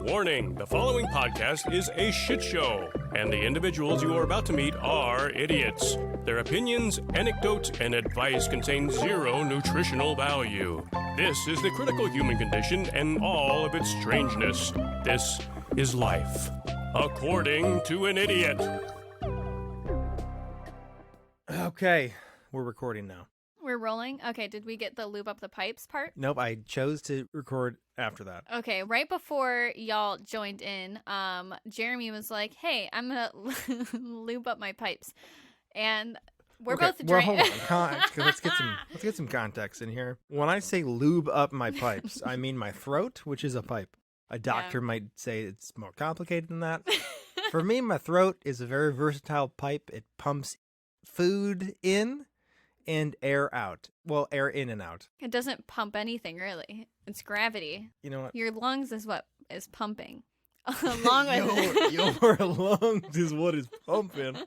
Warning, the following podcast is a shit show, and the individuals you are about to meet are idiots. Their opinions, anecdotes, and advice contain zero nutritional value. This is the critical human condition and all of its strangeness. This is life, according to an idiot. Okay, we're recording now. We're rolling? Okay, did we get the lube up the pipes part? Nope, I chose to record after that. Okay, right before y'all joined in, Jeremy was like, hey, I'm gonna lube up my pipes. And we're both hold on. Let's get some context in here. When I say lube up my pipes, I mean my throat, which is a pipe. A doctor might say it's more complicated than that. For me, my throat is a very versatile pipe. It pumps food in and air out. Well, air in and out. It doesn't pump anything, really. It's gravity. You know what? Your lungs is what is pumping. Along with your lungs is what is pumping.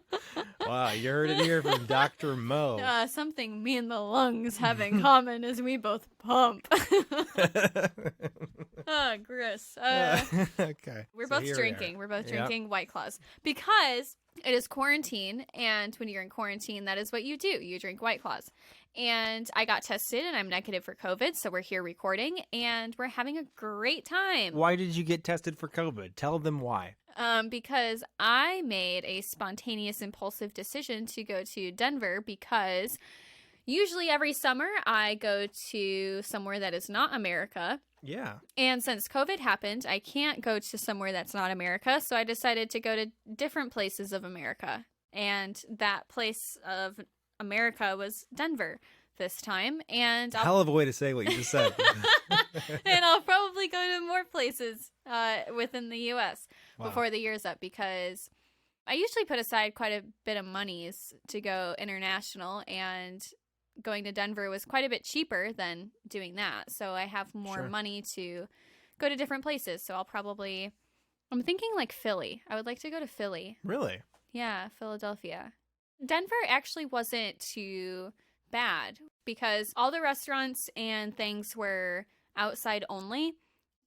Wow, you heard it here from Dr. Mo. Something me and the lungs have in common is we both pump. Oh, gross. Okay. We're both drinking. We're both drinking White Claws because it is quarantine, and when you're in quarantine, that is what you do. You drink White Claws. And I got tested, and I'm negative for COVID, so we're here recording, and we're having a great time. Why did you get tested for COVID? Tell them why. Because I made a spontaneous, impulsive decision to go to Denver because usually every summer I go to somewhere that is not America. Yeah. And since COVID happened, I can't go to somewhere that's not America, so I decided to go to different places of America. And that place of America was Denver this time. And hell of a way to say what you just said. And I'll probably go to more places within the U.S. before the year's up because I usually put aside quite a bit of monies to go international, and going to Denver was quite a bit cheaper than doing that. So I have more money to go to different places. So I'm thinking like Philly. I would like to go to Philly. Really? Yeah, Philadelphia. Denver actually wasn't too bad because all the restaurants and things were outside only.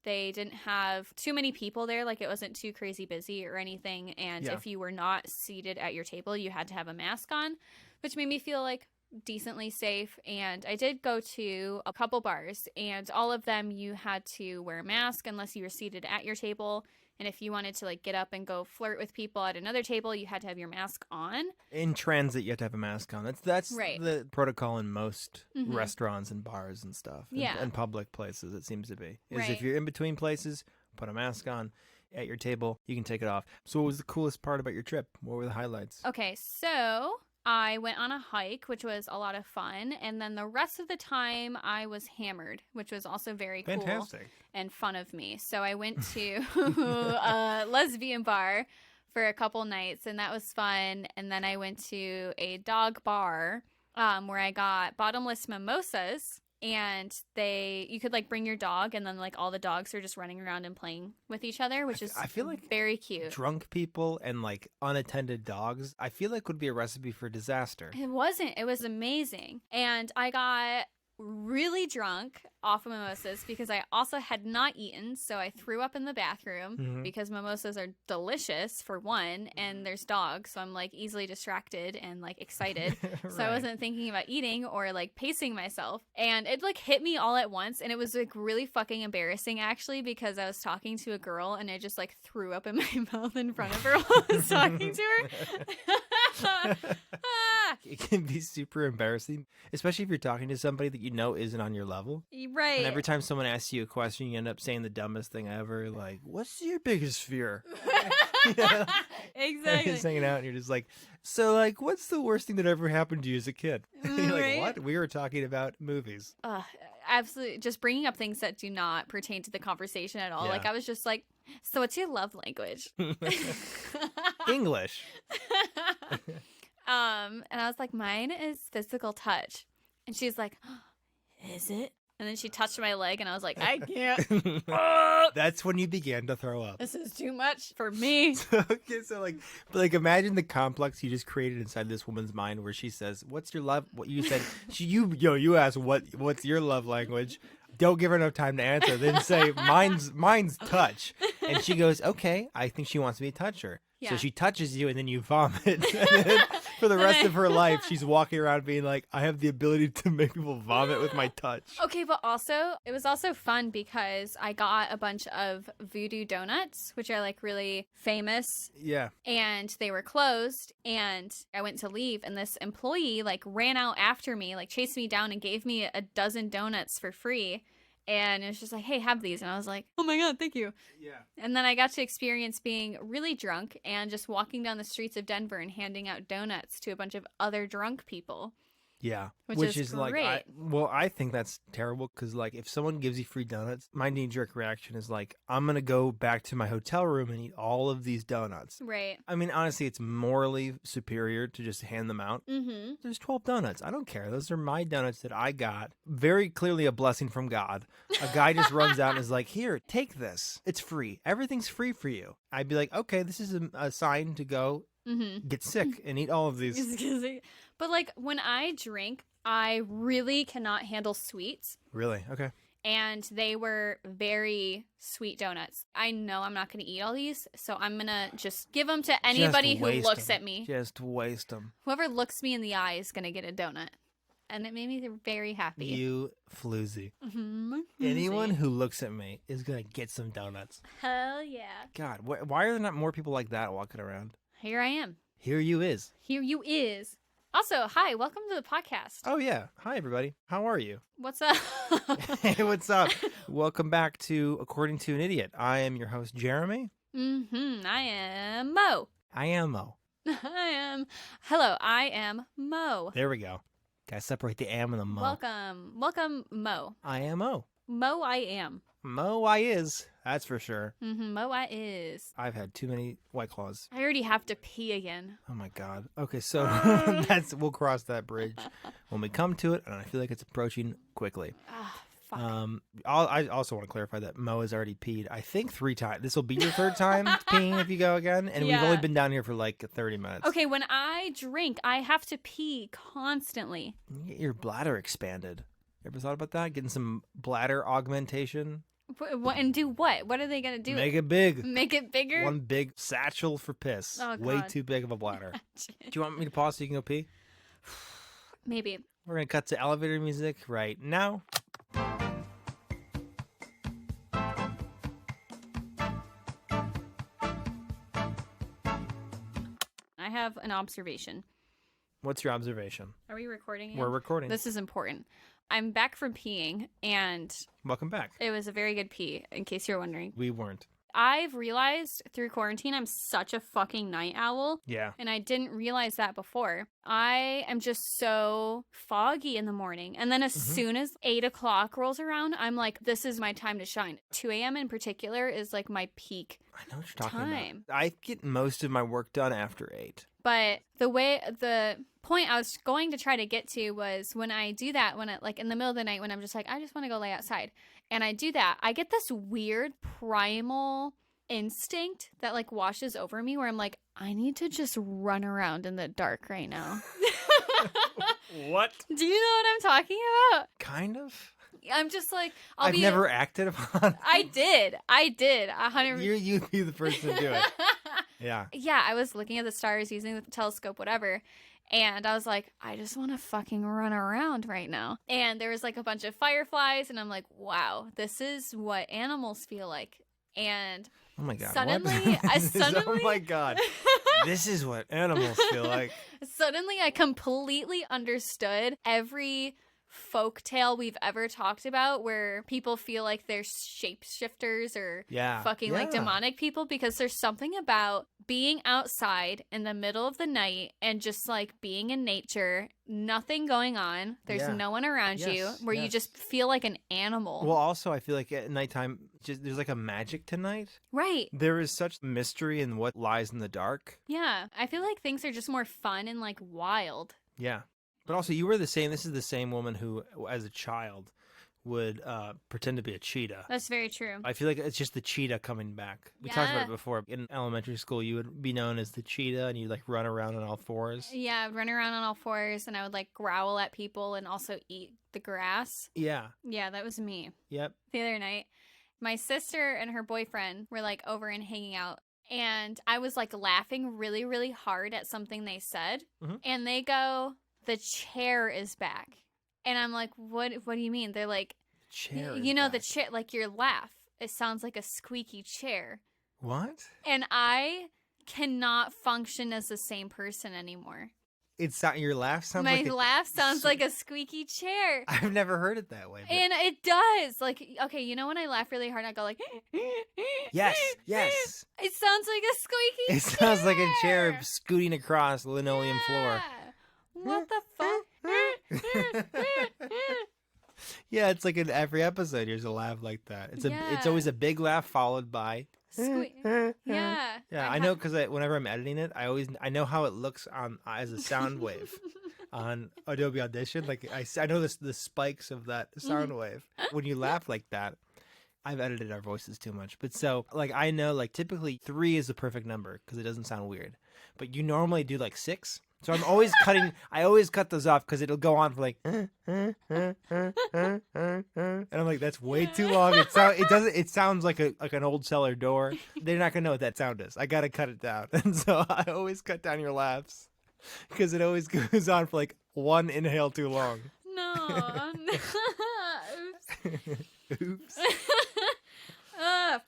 They didn't have too many people there. Like, it wasn't too crazy busy or anything. And if you were not seated at your table, you had to have a mask on, which made me feel like decently safe. And I did go to a couple bars, and all of them you had to wear a mask unless you were seated at your table. And if you wanted to, like, get up and go flirt with people at another table, you had to have your mask on. In transit, you have to have a mask on. That's right. The protocol in most restaurants and bars and stuff. Yeah. And public places, it seems to be. If you're in between places, put a mask on. At your table, you can take it off. So what was the coolest part about your trip? What were the highlights? Okay, so I went on a hike, which was a lot of fun. And then the rest of the time, I was hammered, which was also very cool and fun of me. So I went to a lesbian bar for a couple nights, and that was fun. And then I went to a dog bar where I got bottomless mimosas. And you could like bring your dog, and then like all the dogs are just running around and playing with each other, which is, I feel like, very cute. Drunk people and like unattended dogs, I feel like would be a recipe for disaster. It wasn't. It was amazing. And I got really drunk off of mimosas because I also had not eaten, so I threw up in the bathroom because mimosas are delicious for one, and there's dogs, so I'm like easily distracted and like excited. So I wasn't thinking about eating or like pacing myself, and it like hit me all at once, and it was like really fucking embarrassing actually because I was talking to a girl and I just like threw up in my mouth in front of her while I was talking to her. It can be super embarrassing, especially if you're talking to somebody that you know isn't on your level. Right. And every time someone asks you a question, you end up saying the dumbest thing ever, like, what's your biggest fear? Exactly. Just hanging out, and you're just like, so, like, what's the worst thing that ever happened to you as a kid? You're like, what? We were talking about movies. Absolutely. Just bringing up things that do not pertain to the conversation at all. Yeah. Like, I was just like, so what's your love language? English. And I was like, mine is physical touch. And she's like, is it? And then she touched my leg, and I was like, I can't. That's when you began to throw up. This is too much for me. Okay, so like imagine the complex you just created inside this woman's mind, where she says, "What's your love?" What you said, you asked, "What's your love language?" Don't give her enough time to answer. Then say, "Mine's touch." And she goes, okay, I think she wants me to touch her. Yeah. So she touches you and then you vomit. And then for the rest of her life, she's walking around being like, I have the ability to make people vomit with my touch. Okay, but also, it was also fun because I got a bunch of voodoo donuts, which are like really famous, Yeah. and they were closed, and I went to leave, and this employee like ran out after me, like chased me down and gave me a dozen donuts for free. And it was just like, hey, have these. And I was like, oh my God, thank you. Yeah. And then I got to experience being really drunk and just walking down the streets of Denver and handing out donuts to a bunch of other drunk people. Yeah. Which is like, great. I think that's terrible because, like, if someone gives you free donuts, my knee-jerk reaction is like, I'm going to go back to my hotel room and eat all of these donuts. Right. I mean, honestly, it's morally superior to just hand them out. Mm-hmm. There's 12 donuts. I don't care. Those are my donuts that I got. Very clearly a blessing from God. A guy just runs out and is like, here, take this. It's free. Everything's free for you. I'd be like, okay, this is a sign to go get sick and eat all of these. But like when I drink, I really cannot handle sweets. Really? Okay. And they were very sweet donuts. I know I'm not going to eat all these, so I'm going to just give them to anybody who looks at me. Just waste them. Whoever looks me in the eye is going to get a donut. And it made me very happy. You floozy. Mm-hmm. Anyone who looks at me is going to get some donuts. Hell yeah. God, why are there not more people like that walking around? Here I am. Here you is. Here you is. Also, hi, welcome to the podcast. Oh, yeah. Hi, everybody. How are you? What's up? Hey, what's up? Welcome back to According to an Idiot. I am your host, Jeremy. I am Mo. I am Mo. Hello, I am Mo. There we go. Gotta separate the am and the Mo. Welcome, Mo. I am Mo. Mo, I am. Mo, I is. That's for sure. Mo, I is. I've had too many White Claws. I already have to pee again. Oh my God. Okay, so we'll cross that bridge when we come to it, and I feel like it's approaching quickly. Fuck. I also want to clarify that Mo has already peed, I think 3 times. This will be your 3rd time peeing if you go again, and we've only been down here for like 30 minutes. Okay, when I drink, I have to pee constantly. You get your bladder expanded. You ever thought about that? Getting some bladder augmentation? What and do what? What are they gonna do? Make it big. Make it bigger? One big satchel for piss. Oh, Way God. too big of a bladder. Do you want me to pause so you can go pee? Maybe. We're going to cut to elevator music right now. I have an observation. What's your observation? Are we recording again? We're recording. This is important. I'm back from peeing, and Welcome back. it was a very good pee, in case you're wondering. We weren't. I've realized through quarantine I'm such a fucking night owl. Yeah. And I didn't realize that before. I am just so foggy in the morning. And then as soon as 8 o'clock rolls around, I'm like, this is my time to shine. 2 a.m. in particular is like my peak I know what you're talking time. about. I get most of my work done after 8. But the point I was going to try to get to was when I do that, when it like in the middle of the night, when I'm just like, I just want to go lay outside. And I do that, I get this weird primal instinct that like washes over me where I'm like, I need to just run around in the dark right now. What? Do you know what I'm talking about? Kind of. I'm just like, I've never acted upon it. I did 100%. You'd be the person to do it. Yeah. Yeah, I was looking at the stars using the telescope, whatever. And I was like, I just want to fucking run around right now. And there was like a bunch of fireflies. And I'm like, wow, this is what animals feel like. And Oh my God. suddenly, what? Oh my God. This is what animals feel like. Suddenly I completely understood every folktale we've ever talked about where people feel like they're shapeshifters or fucking like demonic people, because there's something about being outside in the middle of the night and just like being in nature, nothing going on, there's no one around you, where you just feel like an animal. Well, also I feel like at nighttime there's like a magic to night. Right. There is such mystery in what lies in the dark. Yeah. I feel like things are just more fun and like wild. Yeah. But also, you were the same. This is the same woman who, as a child, would pretend to be a cheetah. That's very true. I feel like it's just the cheetah coming back. We talked about it before. In elementary school, you would be known as the cheetah, and you'd like run around on all fours. Yeah, I would run around on all fours, and I would like growl at people and also eat the grass. Yeah. Yeah, that was me Yep. the other night. My sister and her boyfriend were like over and hanging out. And I was like laughing really, really hard at something they said. Mhm. And they go, "The chair is back." And I'm like, what do you mean? They're like, Chair. you is know, the back. chair, like your laugh. It sounds like a squeaky chair. What? And I cannot function as the same person anymore. It's not your laugh sounds My like laugh sounds like a squeaky chair. I've never heard it that way. But And it does. Like, okay, you know when I laugh really hard, I go like, yes, yes. It sounds like a squeaky It chair. sounds like a chair scooting across the linoleum floor. What the fuck? Yeah, it's like in every episode there's a laugh like that. It's Yeah. always a big laugh followed by Yeah. Yeah, I know because whenever I'm editing it, I know how it looks on as a sound wave on Adobe Audition. Like I know the spikes of that sound wave when you laugh like that. I've edited our voices too much, but so like I know like typically 3 is the perfect number because it doesn't sound weird, but you normally do like 6. So I'm always cutting. I always cut those off because it'll go on for like, and I'm like, that's way too long. It sounds like an old cellar door. They're not gonna know what that sound is. I gotta cut it down, and so I always cut down your laughs because it always goes on for like 1 inhale too long. No. Oops. Oops.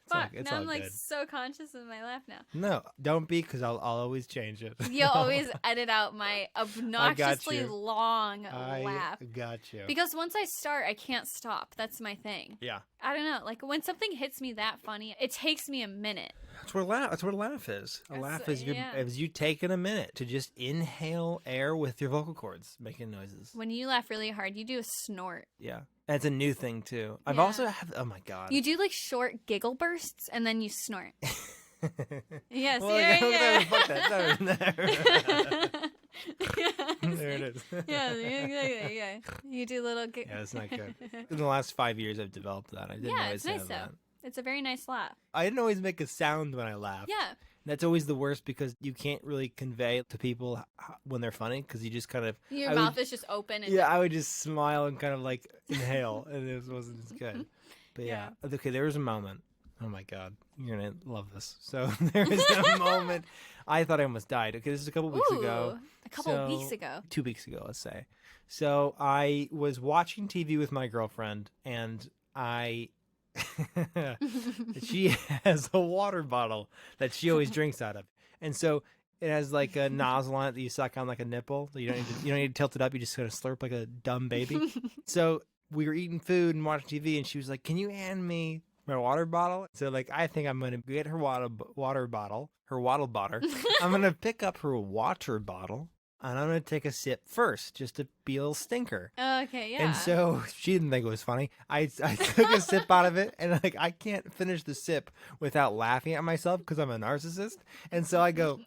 Fuck. it's Now all I'm like good. so conscious of my laugh now. No, don't be, because I'll always change it. You'll always edit out my obnoxiously you. long I laugh. got you. Because once I start, I can't stop. That's my thing. Yeah, I don't know. Like when something hits me that funny, it takes me a minute. that's what a laugh is. A laugh is you taking a minute to just inhale air with your vocal cords, making noises. When you laugh really hard, you do a snort. Yeah, that's a new thing too. I've Yeah. also have. Oh my god. You do like short giggle bursts and then you snort. Yes, Well, yeah. fuck that. No. Yes. There it is. Yeah, exactly. Yeah, you do little. Yeah, that's not good. In the last 5 years, I've developed that. I didn't Yeah, always it's nice have though. that. It's a very nice laugh. I didn't always make a sound when I laughed. Yeah. That's always the worst because you can't really convey to people when they're funny because you just kind of. Your I mouth would- is just open. And Yeah, I would just smile and kind of like inhale, and it wasn't as good. But yeah. Okay, there was a moment. Oh my god, you're gonna love this. So there was a moment I thought I almost died. Okay, this is a couple weeks ago. A couple of weeks ago. 2 weeks ago, let's say. So I was watching TV with my girlfriend, and she has a water bottle that she always drinks out of, and so it has like a nozzle on it that you suck on like a nipple. You don't need to tilt it up. You just kind of slurp like a dumb baby. So we were eating food and watching TV, and she was like, "Can you hand me my water bottle?" So like, I think I'm gonna get her water bottle, her waddle botter. I'm gonna pick up her water bottle, and I'm gonna take a sip first, just to be a little stinker. Okay, yeah. And so she didn't think it was funny. I took a sip out of it, and like I can't finish the sip without laughing at myself because I'm a narcissist. And so I go,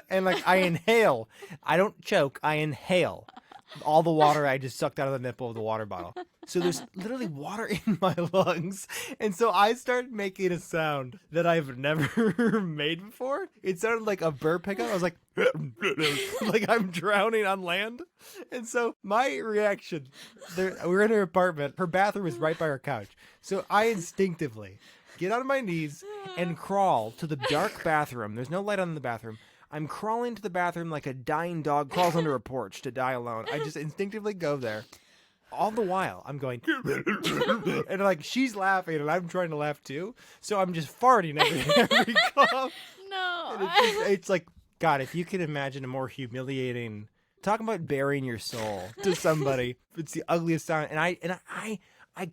and like I inhale. I don't choke. I inhale all the water I just sucked out of the nipple of the water bottle. So there's literally water in my lungs. And so I started making a sound that I've never made before. It sounded like a burp pickup. I was like, like I'm drowning on land. And so my reaction, we're in her apartment. Her bathroom is right by her couch. So I instinctively get on my knees and crawl to the dark bathroom. There's no light on in the bathroom. I'm crawling to the bathroom like a dying dog crawls under a porch to die alone. I just instinctively go there. All the while, I'm going, and like she's laughing, and I'm trying to laugh too. So I'm just farting every cough. No. And it's like, God, if you can imagine a more humiliating, talking about burying your soul to somebody, it's the ugliest sound. And I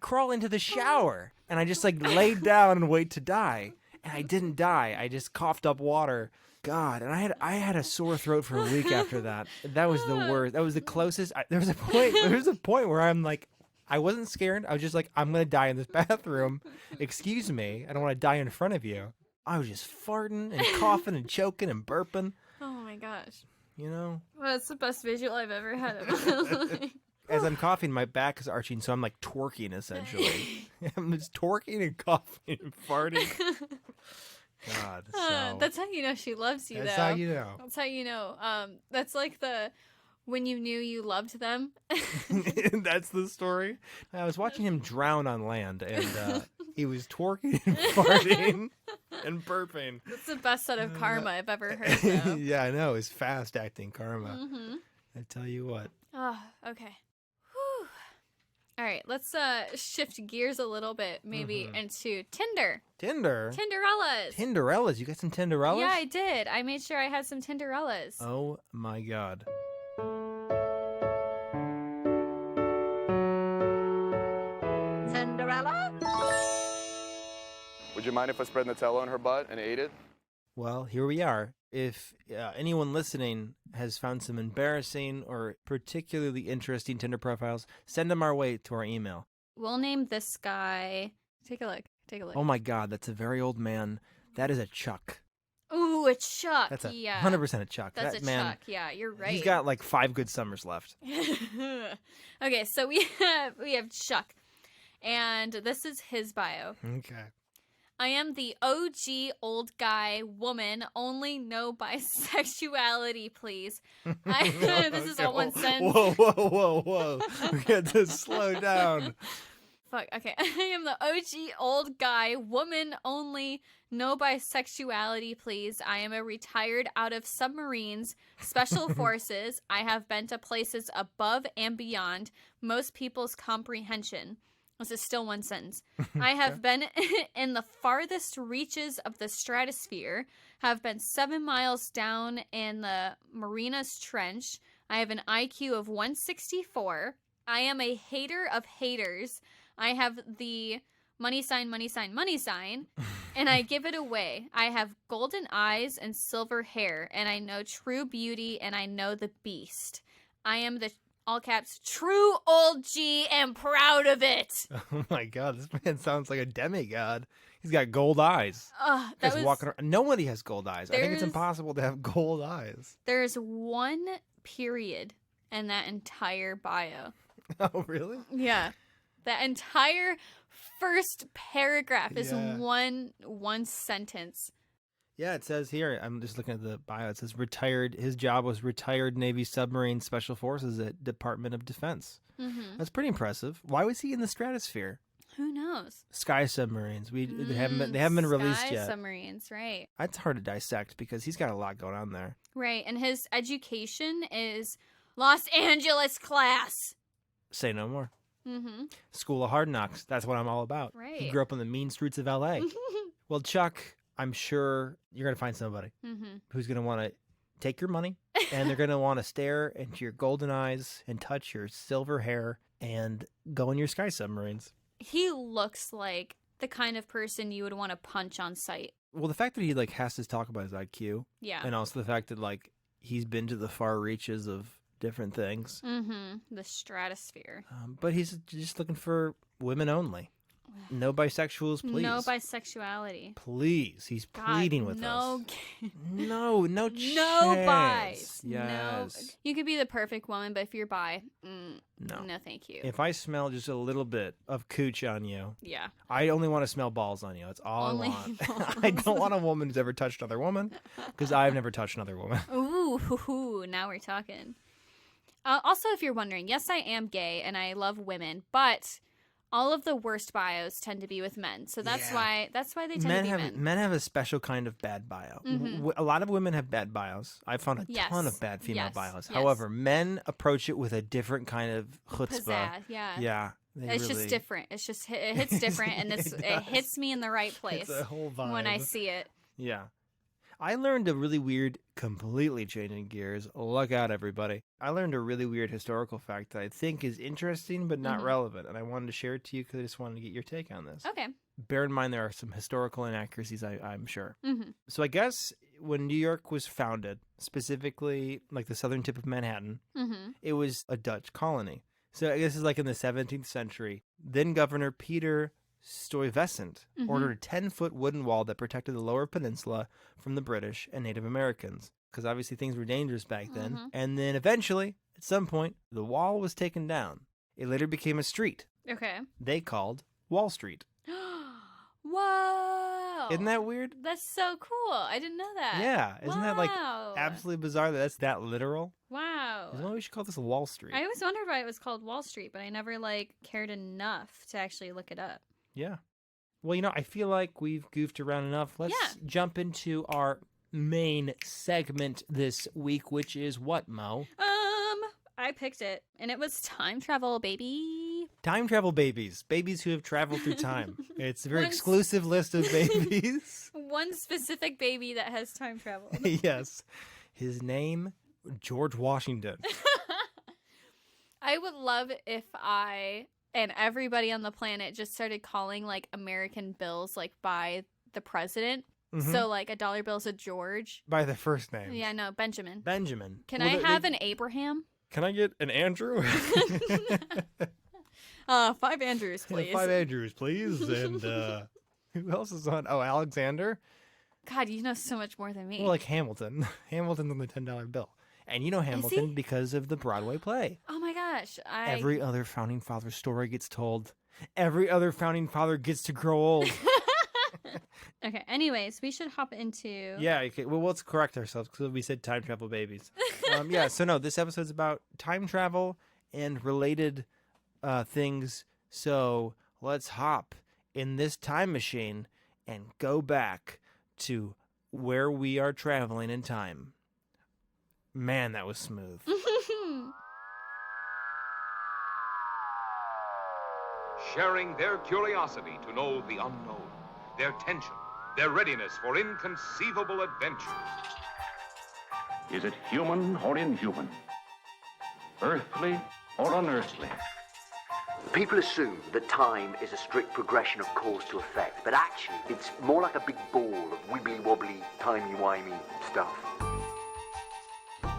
crawl into the shower, and I just like lay down and wait to die. And I didn't die. I just coughed up water. God, and I had a sore throat for a week after that. That was the worst. That was the closest. There was a point where I'm like, I wasn't scared. I was just like, I'm gonna die in this bathroom. Excuse me, I don't want to die in front of you. I was just farting and coughing and choking and burping. Oh my gosh. You know. Well, that's the best visual I've ever had in my life. As I'm coughing, my back is arching, so I'm like twerking essentially. I'm just twerking and coughing and farting. God, so That's how you know she loves you, that's though. how you know. That's how you know. That's like the when you knew you loved them. That's the story. I was watching him drown on land, and he was twerking and farting and burping. That's the best set of karma I've ever heard, though. Yeah, I know. It's fast-acting karma. Mm-hmm. I tell you what. Oh, okay. Whew. All right, let's shift gears a little bit, maybe into Tinder. Tinder? Tinderellas. Tinderellas? You got some Tinderellas? Yeah, I did. I made sure I had some Tinderellas. Oh, my God. Cinderella? Would you mind if I spread Nutella on her butt and ate it? Well, here we are. If anyone listening has found some embarrassing or particularly interesting Tinder profiles, send them our way to our email. We'll name this guy. Take a look. Take a look. Oh, my God. That's a very old man. That is a Chuck. Ooh, a Chuck. That's a yeah. 100% a Chuck. That's that a man, Chuck. Yeah, you're right. He's got like 5 good summers left. Okay, so we have Chuck, and this is his bio. Okay. I am the OG old guy, woman, only no bisexuality, please. This is all one sentence. Whoa. We got to slow down. Fuck, okay. I am the OG old guy, woman only, no bisexuality, please. I am a retired out of submarines, special forces. I have been to places above and beyond most people's comprehension. This is still one sentence. I have been in the farthest reaches of the stratosphere, have been 7 miles down in the Marianas Trench. I have an IQ of 164. I am a hater of haters. I have the money sign, and I give it away. I have golden eyes and silver hair, and I know true beauty, and I know the beast. I am the, all caps, true old G and proud of it. Oh my God, this man sounds like a demigod. He's got gold eyes. That was, walking around. Nobody has gold eyes. I think it's There's- impossible to have gold eyes. there's one period in that entire bio. Oh, really? Yeah. That entire first paragraph is Yeah. one sentence. Yeah, it says here, I'm just looking at the bio, it says retired, his job was retired Navy submarine special forces at Department of Defense. Mm-hmm. That's pretty impressive. Why was he in the stratosphere? Who knows? Sky submarines. They haven't been released Sky yet. submarines, right. That's hard to dissect because he's got a lot going on there. Right, and his education is Los Angeles class. Say no more. Mm-hmm. School of Hard Knocks. That's what I'm all about. He Right. grew up on the mean streets of L.A. Well, Chuck, I'm sure you're going to find somebody Mm-hmm. who's going to want to take your money and they're going to want to stare into your golden eyes and touch your silver hair and go in your sky submarines. He looks like the kind of person you would want to punch on sight. Well, the fact that he like has to talk about his IQ Yeah. and also the fact that like he's been to the far reaches of different things, Mm-hmm. The stratosphere. but he's just looking for women only. No bisexuals, please. No bisexuality. Please, he's God, pleading with no, us. No no chance. bis. Yes. No. You could be the perfect woman, but if you're bi, No. no, thank you. If I smell just a little bit of cooch on you, Yeah. I only want to smell balls on you. That's all Only I want. balls. I don't want a woman who's ever touched another woman because I've never touched another woman. Ooh, now we're talking. Also, if you're wondering, yes, I am gay and I love women, but all of the worst bios tend to be with men. So that's Yeah. why they tend to be men. Men have a special kind of bad bio. Mhm. A lot of women have bad bios. I found a Yes. ton of bad female Yes. bios. Yes. However, men approach it with a different kind of chutzpah. Pizzazz, yeah. Yeah. It's just different. It's just it hits different, and It it does. hits me in the right place It's a whole vibe. when I see it. Yeah. I learned a really weird, completely changing gears. Look out, everybody. I learned a really weird historical fact that I think is interesting but not Mhm. relevant. And I wanted to share it to you because I just wanted to get your take on this. Okay. Bear in mind, there are some historical inaccuracies, I'm sure. Mm-hmm. So I guess when New York was founded, specifically like the southern tip of Manhattan, Mm-hmm. it was a Dutch colony. So I guess it's like in the 17th century. Then Governor Peter Stuyvesant Mhm. ordered a 10-foot wooden wall that protected the lower peninsula from the British and Native Americans, because obviously things were dangerous back then. Mhm. And then eventually, at some point, the wall was taken down. It later became a street Okay. they called Wall Street. Whoa! Isn't that weird? That's so cool. I didn't know that. Yeah. Isn't that like Wow. absolutely bizarre that that's that literal? Wow. Maybe we should call this Wall Street. I always wondered why it was called Wall Street, but I never cared enough to actually look it up. Yeah. Well, I feel like we've goofed around enough. Let's jump into our main segment this week, which is what, Mo? I picked it, and it was time travel, baby. Time travel babies. Babies who have traveled through time. It's a very exclusive list of babies. One specific baby that has time travel. Yes. His name, George Washington. I would love if I and everybody on the planet just started calling American bills by the president. Mm-hmm. So a dollar bill's a George. By the first name. Yeah, no, Benjamin. Benjamin. Can I have an Abraham? Can I get an Andrew? 5 Andrews, please. 5 Andrews, please. And who else is on? Oh, Alexander. God, you know so much more than me. Well, Hamilton. Hamilton's on the $10 bill. And you know Hamilton because of the Broadway play. Oh my gosh. Every other founding father story gets told. Every other founding father gets to grow old. Okay, anyways, we should hop into... Yeah, okay. Well, let's correct ourselves because we said time travel babies. So no, this episode's about time travel and related things. So let's hop in this time machine and go back to where we are traveling in time. Man, that was smooth. Sharing their curiosity to know the unknown, their tension, their readiness for inconceivable adventures. Is it human or inhuman? Earthly or unearthly? People assume that time is a strict progression of cause to effect, but actually it's more like a big ball of wibbly-wobbly, timey-wimey stuff.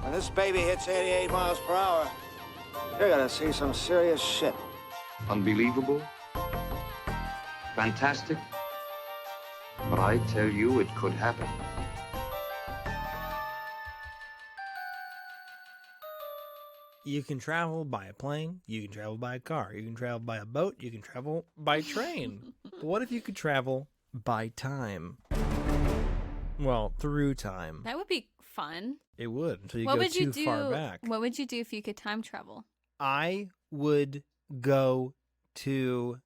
When this baby hits 88 miles per hour, you're gonna see some serious shit. Unbelievable? Fantastic? But I tell you, it could happen. You can travel by a plane, you can travel by a car, you can travel by a boat, you can travel by train. But what if you could travel by time? Well, through time. That would be fun. It would, until you go too far back. What would you do if you could time travel? I would go to...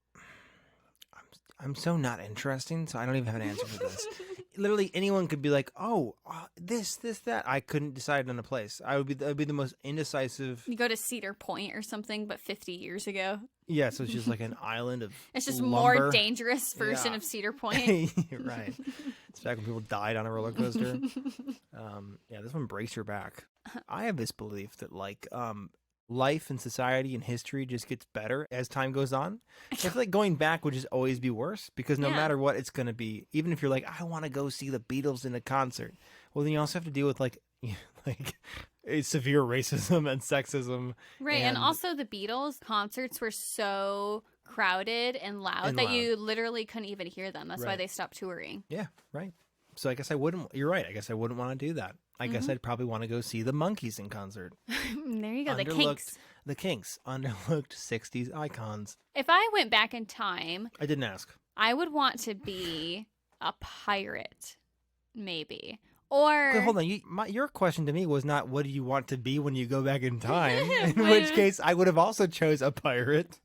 I'm so not interesting, so I don't even have an answer for this. Literally, anyone could be like, this, that. I couldn't decide on a place. I'd be the most indecisive. You go to Cedar Point or something, but 50 years ago. Yeah, so it's just like an island of It's just lumber. more dangerous version of Cedar Point. Right. It's back when people died on a roller coaster. This one breaks your back. I have this belief that life and society and history just gets better as time goes on. I feel like going back would just always be worse because no matter what it's going to be, even if you're like, I want to go see the Beatles in a concert. Well, then you also have to deal with severe racism and sexism. Right. And also the Beatles concerts were so crowded and loud that you literally couldn't even hear them. That's why they stopped touring. Yeah. Right. So I guess I wouldn't, you're right. I guess I wouldn't want to do that. I guess I'd probably want to go see the Monkees in concert. There you go, the Kinks. The Kinks, underlooked 60s icons. If I went back in time... I didn't ask. I would want to be a pirate, maybe. Or... Okay, hold on. Your question to me was not what do you want to be when you go back in time, in which case I would have also chose a pirate.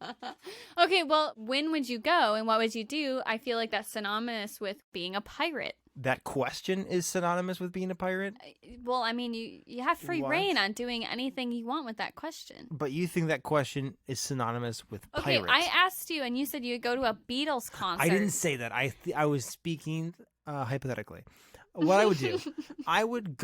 Okay, well, when would you go and what would you do? I feel like that's synonymous with being a pirate. That question is synonymous with being a pirate? Well, I mean, you have free reign on doing anything you want with that question. But you think that question is synonymous with okay, pirates. I asked you, and you said you'd go to a Beatles concert. I didn't say that. I was speaking hypothetically. What I would do, I wouldn't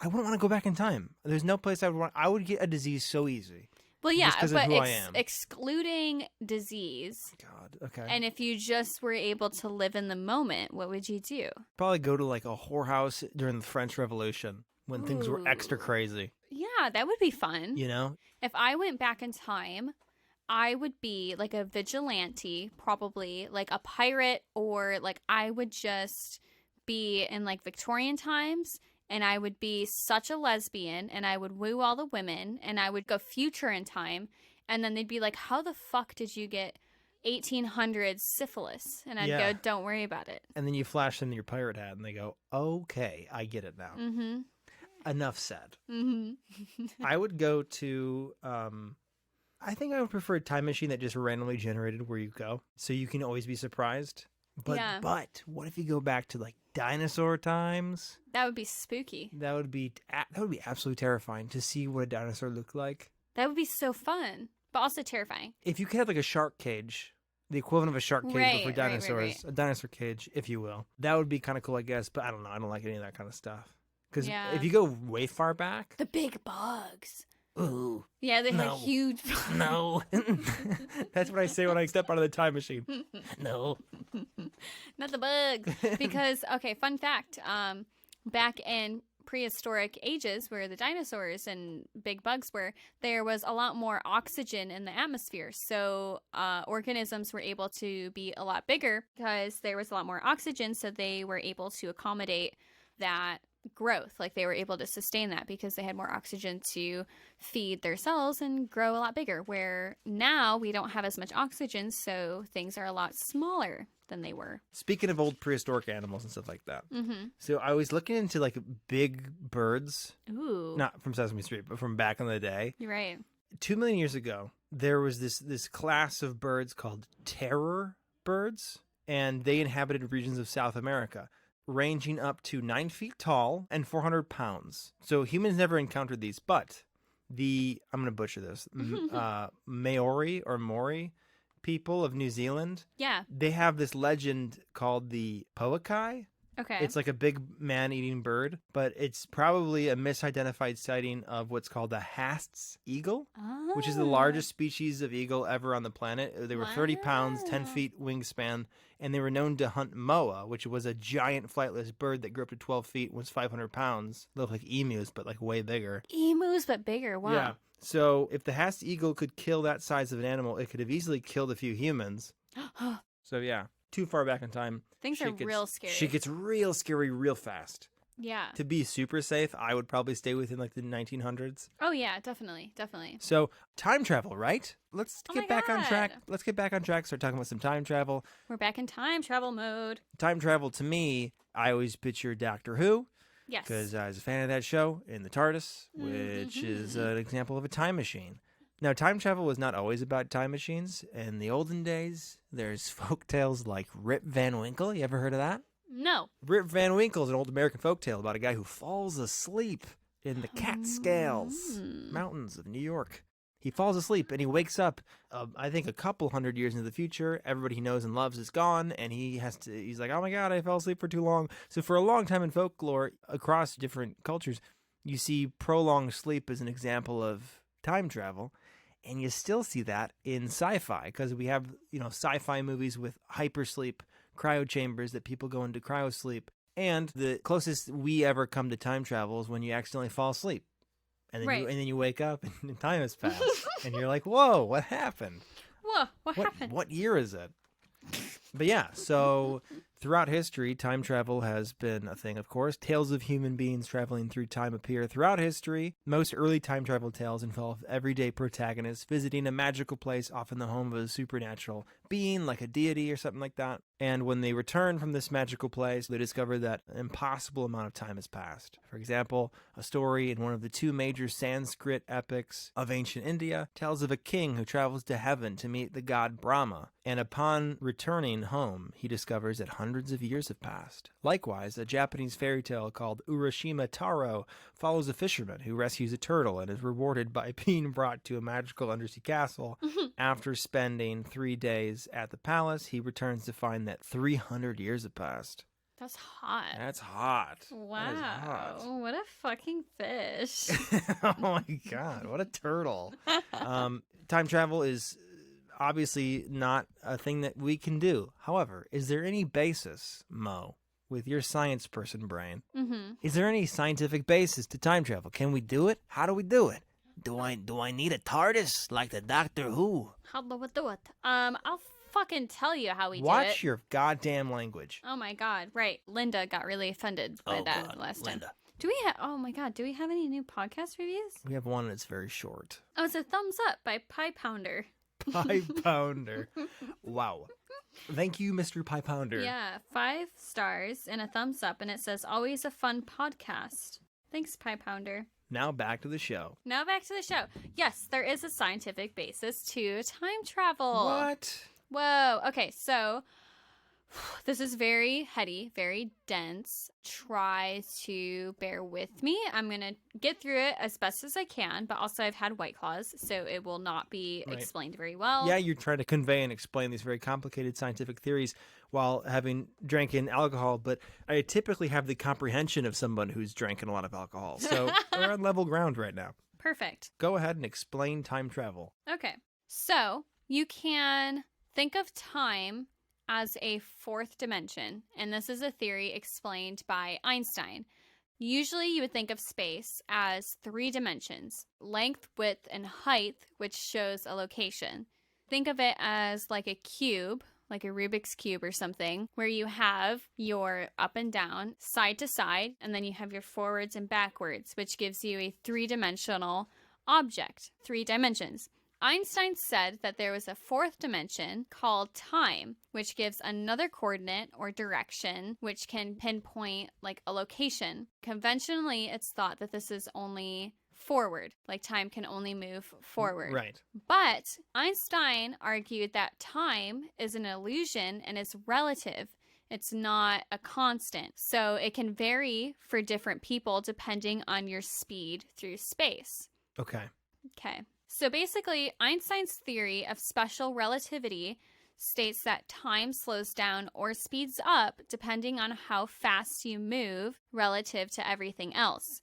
want to go back in time. There's no place I would want. I would get a disease so easy. Well, yeah, but I am. Excluding disease. God, okay. And if you just were able to live in the moment, what would you do? Probably go to a whorehouse during the French Revolution when things were extra crazy. Yeah, that would be fun. You know? If I went back in time, I would be a vigilante, probably a pirate, or I would just be in Victorian times. And I would be such a lesbian, and I would woo all the women, and I would go future in time, and then they'd be like, how the fuck did you get 1800s syphilis? And I'd go, don't worry about it. And then you flash them your pirate hat, and they go, okay, I get it now. Mm-hmm. enough said. Mm-hmm. I would go to, I think I would prefer a time machine that just randomly generated where you go, so you can always be surprised. But Yeah. but what if you go back to like dinosaur times? That would be spooky. That would be absolutely terrifying to see what a dinosaur looked like. That would be so fun, but also terrifying. If you could have like a shark cage, the equivalent of a shark cage but for Right, dinosaurs, right. a dinosaur cage, if you will, that would be kind of cool, I guess. But I don't know. I don't like any of that kind of stuff. Because Yeah. if you go way far back, The big bugs. ooh, Yeah, they had No. huge. no. That's what I say when I step out of the time machine. No. Not the bugs. Because, okay, fun fact. Back in prehistoric ages where the dinosaurs and big bugs were, there was a lot more oxygen in the atmosphere. So organisms were able to be a lot bigger because there was a lot more oxygen. So they were able to accommodate that growth. Like they were able to sustain that because they had more oxygen to feed their cells and grow a lot bigger. Where now we don't have as much oxygen, so things are a lot smaller than they were. Speaking of old prehistoric animals and stuff like that, Mm-hmm. so I was looking into like big birds, Ooh. not from Sesame Street, but from back in the day. You're right. 2 million years ago, there was this class of birds called terror birds, and they inhabited regions of South America, ranging up to 9 feet tall and 400 pounds. So humans never encountered these, but I'm going to butcher this, Maori or Maori people of New Zealand, Yeah. they have this legend called the Poakai. Okay. It's like a big man-eating bird, but it's probably a misidentified sighting of what's called a Haast's eagle, which is the largest species of eagle ever on the planet. They were 30 pounds, 10 Wow. feet wingspan, and they were known to hunt moa, which was a giant flightless bird that grew up to 12 feet and was 500 pounds. Looked like emus, but like way bigger. Emus, but bigger. Wow. Yeah. So if the Haast's eagle could kill that size of an animal, it could have easily killed a few humans. So yeah, too far back in time. Things she are gets- real scary. She gets real scary real fast. Yeah. To be super safe, I would probably stay within like the 1900s. Oh, yeah, definitely. Definitely. So time travel, right? Let's Oh get my back on track. God. Let's get back on track. Start talking about some time travel. We're back in time travel mode. Time travel to me, I always picture Doctor Who Yes. because I was a fan of that show in the TARDIS, which is an example of a time machine. Now, time travel was not always about time machines. In the olden days, there's folk tales like Rip Van Winkle. You ever heard of that? No. Rip Van Winkle is an old American folktale about a guy who falls asleep in the Catskills Mountains of New York. He falls asleep and he wakes up, I think, a couple hundred years into the future. Everybody he knows and loves is gone, and he's like, oh my God, I fell asleep for too long. So for a long time in folklore, across different cultures, you see prolonged sleep as an example of time travel. And you still see that in sci-fi because we have, sci-fi movies with hypersleep, cryo chambers that people go into cryosleep. And the closest we ever come to time travel is when you accidentally fall asleep. And then, Right. and then you wake up and time has passed. And you're like, whoa, what happened? Whoa, what happened? What year is it? But yeah, so throughout history, time travel has been a thing, of course. Tales of human beings traveling through time appear throughout history. Most early time travel tales involve everyday protagonists visiting a magical place, often the home of a supernatural being, like a deity or something like that. And when they return from this magical place, they discover that an impossible amount of time has passed. For example, a story in one of the 2 major Sanskrit epics of ancient India tells of a king who travels to heaven to meet the god Brahma. And upon returning home, he discovers that hundreds of years have passed. Likewise, a Japanese fairy tale called Urashima Taro follows a fisherman who rescues a turtle and is rewarded by being brought to a magical undersea castle. After spending 3 days at the palace, he returns to find that 300 years have passed. That's hot. That's hot. That is Wow. hot. What a fucking fish. Oh my God, what a turtle. Time travel is obviously not a thing that we can do. However, is there any basis, Mo, with your science person brain? Mm-hmm. Is there any scientific basis to time travel? Can we do it? How do we do it? Do I need a TARDIS like the Doctor Who? How do we do it? I'll fucking tell you how we do it. Watch your goddamn language. Oh my God. Right. Linda got really offended by that last time. Linda. Do we have, oh my God, do we have any new podcast reviews? We have one that's very short. Oh, it's a thumbs up by Pie Pounder. Pie Pounder. Wow. Thank you, Mr. Pie Pounder. Yeah, 5 stars and a thumbs up, and it says, always a fun podcast. Thanks, Pie Pounder. Now back to the show. Now back to the show. Yes, there is a scientific basis to time travel. What? Whoa. Okay, so this is very heady, very dense. Try to bear with me. I'm going to get through it as best as I can, but also I've had White Claws, so it will not be explained very well. Yeah, you're trying to convey and explain these very complicated scientific theories while having drank in alcohol, but I typically have the comprehension of someone who's drank in a lot of alcohol. So we're on level ground right now. Perfect. Go ahead and explain time travel. Okay. So you can think of time as a fourth dimension, and this is a theory explained by Einstein. Usually you would think of space as 3 dimensions: length, width, and height, which shows a location. Think of it as like a cube, like a Rubik's Cube or something, where you have your up and down, side to side, and then you have your forwards and backwards, which gives you a 3-dimensional object, 3 dimensions. Einstein said that there was a 4th dimension called time, which gives another coordinate or direction, which can pinpoint like a location. Conventionally, it's thought that this is only forward, like time can only move forward. Right. But Einstein argued that time is an illusion and is relative. It's not a constant. So it can vary for different people depending on your speed through space. Okay. Okay. So basically, Einstein's theory of special relativity states that time slows down or speeds up depending on how fast you move relative to everything else.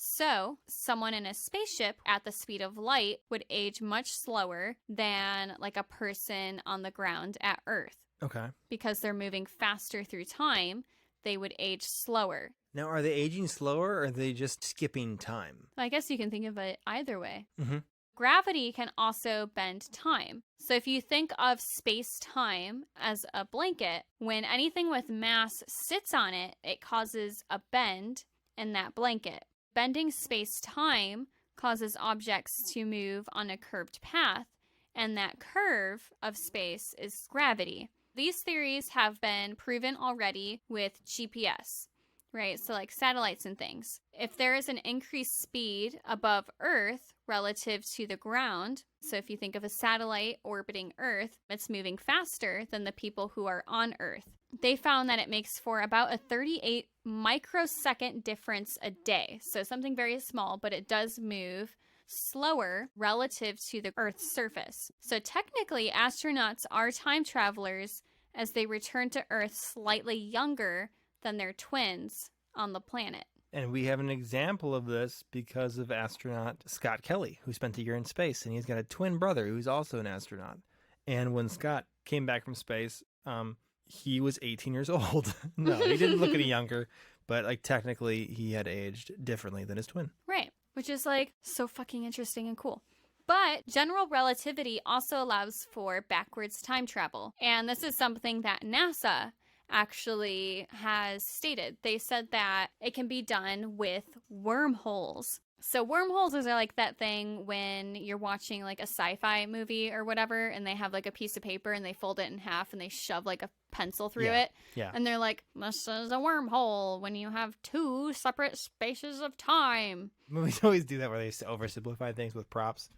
So, someone in a spaceship at the speed of light would age much slower than like a person on the ground at Earth. Okay. Because they're moving faster through time, they would age slower. Now, are they aging slower or are they just skipping time? I guess you can think of it either way. Mm-hmm. Gravity can also bend time. So if you think of space-time as a blanket, when anything with mass sits on it, it causes a bend in that blanket. Bending space-time causes objects to move on a curved path, and that curve of space is gravity. These theories have been proven already with GPS, right? So like satellites and things. If there is an increased speed above Earth relative to the ground, so if you think of a satellite orbiting Earth, it's moving faster than the people who are on Earth. They found that it makes for about a 38 microsecond difference a day. So something very small, but it does move slower relative to the Earth's surface. So technically, astronauts are time travelers as they return to Earth slightly younger than their twins on the planet. And we have an example of this because of astronaut Scott Kelly, who spent a year in space, and he's got a twin brother who's also an astronaut. And when Scott came back from space, he was 18 years old. No, he didn't look any younger, but like technically he had aged differently than his twin. Right, which is like so fucking interesting and cool. But general relativity also allows for backwards time travel. And this is something that NASA actually has stated. They said that it can be done with wormholes. So wormholes are like that thing when you're watching like a sci-fi movie or whatever, and they have like a piece of paper and they fold it in half and they shove like a pencil through it. Yeah. And they're like, this is a wormhole when you have 2 separate spaces of time. Movies always do that where they oversimplify things with props.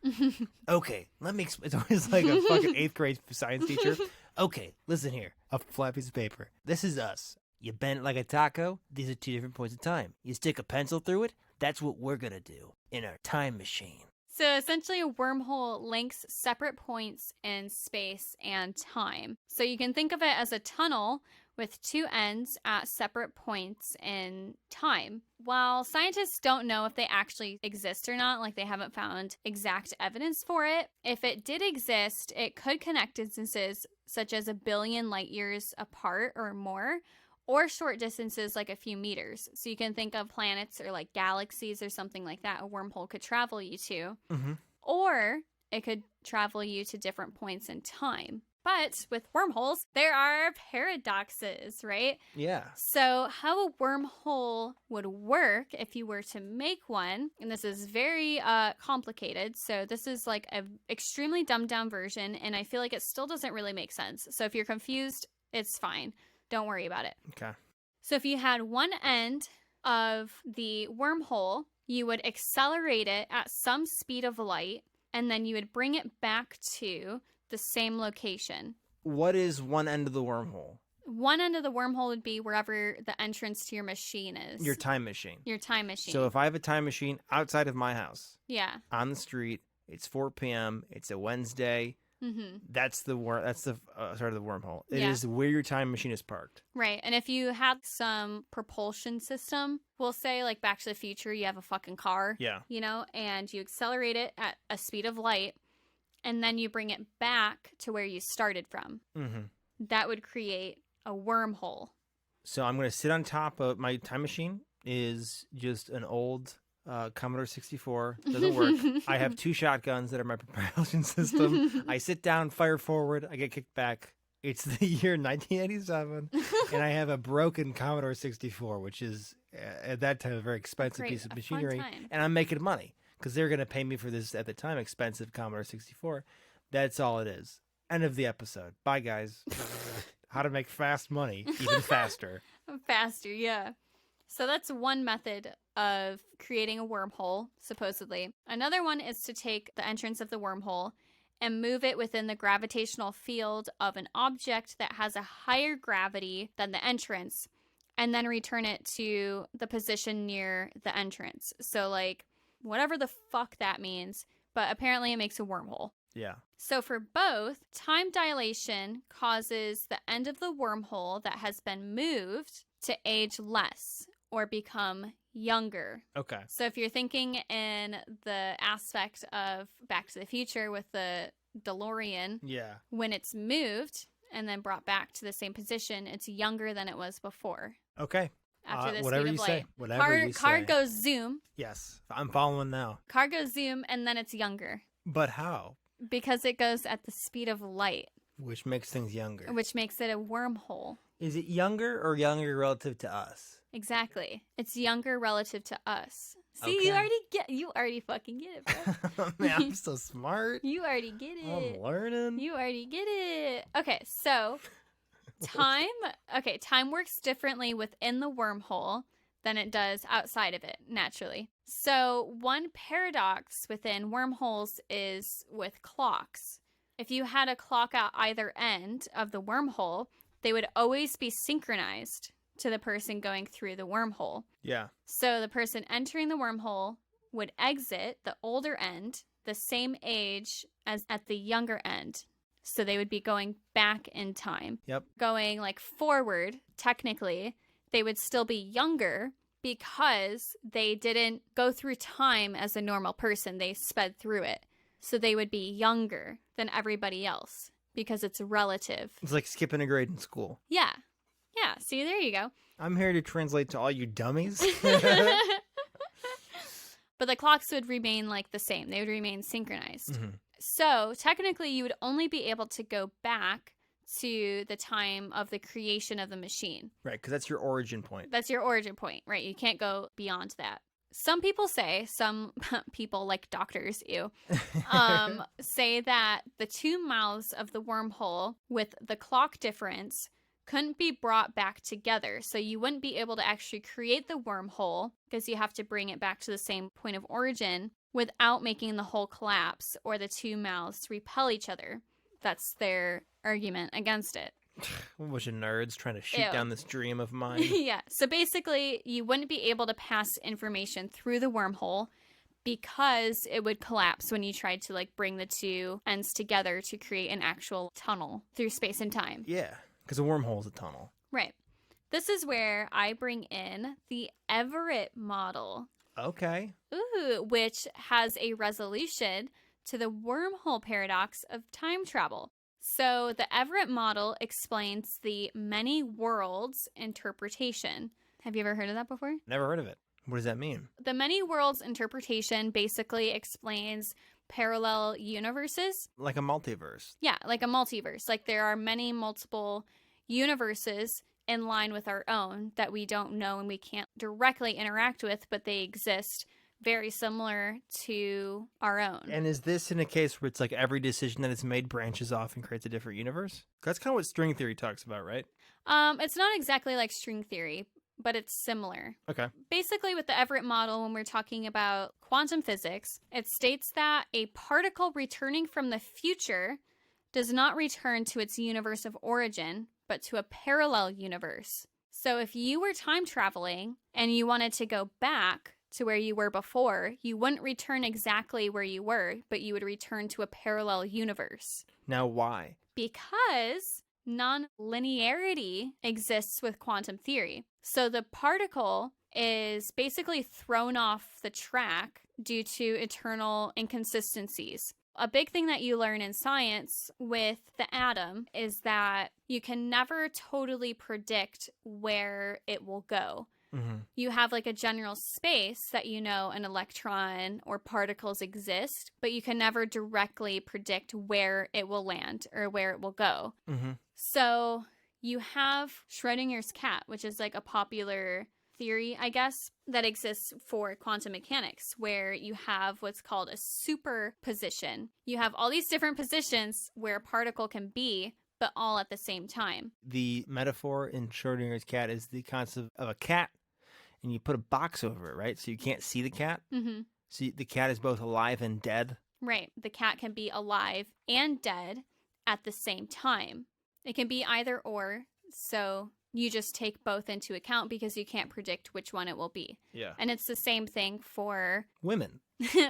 Okay, let me explain. It's always like a fucking 8th grade science teacher. Okay, listen here. A flat piece of paper. This is us. You bend it like a taco. These are 2 different points of time. You stick a pencil through it. That's what we're going to do in our time machine. So essentially a wormhole links separate points in space and time. So you can think of it as a tunnel with 2 ends at separate points in time. While scientists don't know if they actually exist or not, like they haven't found exact evidence for it, if it did exist, it could connect instances such as 1 billion light years apart or more, or short distances like a few meters. So you can think of planets or like galaxies or something like that a wormhole could travel you to. Mm-hmm. Or it could travel you to different points in time. But with wormholes, there are paradoxes, right? Yeah. So how a wormhole would work if you were to make one, and this is very complicated, so this is like an extremely dumbed down version, and I feel like it still doesn't really make sense. So if you're confused, it's fine. Don't worry about it. Okay. So if you had one end of the wormhole, you would accelerate it at some speed of light, and then you would bring it back to the same location. What is one end of the wormhole? One end of the wormhole would be wherever the entrance to your machine is. Your time machine. Your time machine. So if I have a time machine outside of my house, yeah, on the street, it's 4 p.m., it's a Wednesday, that's the start of the wormhole. It is where your time machine is parked. Right. And if you had some propulsion system, we'll say like Back to the Future, you have a fucking car, you know, and you accelerate it at a speed of light, and then you bring it back to where you started from. That would create a wormhole. So I'm going to sit on top of my time machine is just an old Commodore 64. Doesn't work. I have 2 shotguns that are my propulsion system. I sit down, fire forward, I get kicked back. It's the year 1987, and I have a broken Commodore 64, which is at that time a very expensive piece of machinery, and I'm making money because they're going to pay me for this at the time expensive Commodore 64. That's all it is. End of the episode. Bye, guys. How to make fast money even faster. Faster, yeah. So that's one method of creating a wormhole, supposedly. Another one is to take the entrance of the wormhole and move it within the gravitational field of an object that has a higher gravity than the entrance, and then return it to the position near the entrance. So, like, whatever the fuck that means, but apparently it makes a wormhole. Yeah. So for both, time dilation causes the end of the wormhole that has been moved to age less or become younger. Okay. So if you're thinking in the aspect of Back to the Future with the DeLorean, when it's moved and then brought back to the same position, it's younger than it was before. Okay. After the whatever speed you of say. light. Whatever you say. Car goes zoom. Yes. I'm following now. Car goes zoom, and then it's younger. But how? Because it goes at the speed of light. Which makes things younger. Which makes it a wormhole. Is it younger or younger relative to us? Exactly. It's younger relative to us. See, Okay. you already fucking get it, bro. Man, I'm so smart. You already get it. I'm learning. You already get it. Okay, so time works differently within the wormhole than it does outside of it, naturally. So one paradox within wormholes is with clocks. If you had a clock at either end of the wormhole, they would always be synchronized to the person going through the wormhole. Yeah. So the person entering the wormhole would exit the older end the same age as at the younger end. So they would be going back in time. Yep. Going like forward, technically, they would still be younger because they didn't go through time as a normal person. They sped through it. So they would be younger than everybody else because it's relative. It's like skipping a grade in school. Yeah. Yeah. See, there you go. I'm here to translate to all you dummies. But the clocks would remain like the same. They would remain synchronized. Mm-hmm. So technically you would only be able to go back to the time of the creation of the machine. Right, because that's your origin point. That's your origin point, right? You can't go beyond that. Some people like doctors, say that the 2 mouths of the wormhole with the clock difference couldn't be brought back together. So you wouldn't be able to actually create the wormhole because you have to bring it back to the same point of origin without making the hole collapse or the 2 mouths repel each other. That's their argument against it. A bunch of nerds trying to shoot down this dream of mine. Yeah. So basically, you wouldn't be able to pass information through the wormhole because it would collapse when you tried to like bring the 2 ends together to create an actual tunnel through space and time. Yeah, because a wormhole is a tunnel. Right. This is where I bring in the Everett model. Okay. Ooh, which has a resolution to the wormhole paradox of time travel. So the Everett model explains the many worlds interpretation. Have you ever heard of that before? Never heard of it. What does that mean? The many worlds interpretation basically explains parallel universes. Like a multiverse. Yeah, like a multiverse. Like there are many multiple universes in line with our own that we don't know and we can't directly interact with, but they exist very similar to our own. And is this in a case where it's like every decision that is made branches off and creates a different universe? That's kind of what string theory talks about, right? It's not exactly like string theory, but it's similar. Okay. Basically, with the Everett model, when we're talking about quantum physics, it states that a particle returning from the future does not return to its universe of origin, but to a parallel universe. So if you were time traveling and you wanted to go back to where you were before, you wouldn't return exactly where you were, but you would return to a parallel universe. Now, why? Because non-linearity exists with quantum theory. So the particle is basically thrown off the track due to eternal inconsistencies. A big thing that you learn in science with the atom is that you can never totally predict where it will go. Mm-hmm. You have like a general space that you know an electron or particles exist, but you can never directly predict where it will land or where it will go. Mm-hmm. So you have Schrodinger's cat, which is like a popular theory, I guess, that exists for quantum mechanics, where you have what's called a superposition. You have all these different positions where a particle can be, but all at the same time. The metaphor in Schrodinger's cat is the concept of a cat, and you put a box over it, right? So you can't see the cat. Mm-hmm. So the cat is both alive and dead. Right. The cat can be alive and dead at the same time. It can be either or, so you just take both into account because you can't predict which one it will be. Yeah. And it's the same thing for Women.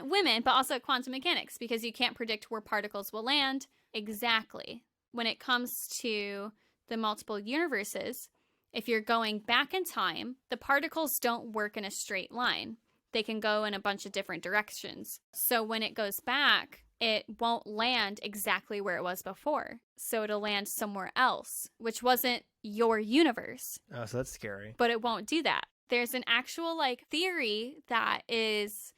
women, but also quantum mechanics, because you can't predict where particles will land exactly. When it comes to the multiple universes, if you're going back in time, the particles don't work in a straight line. They can go in a bunch of different directions. So when it goes back, it won't land exactly where it was before. So it'll land somewhere else, which wasn't your universe. Oh, so that's scary. But it won't do that. There's an actual theory that is,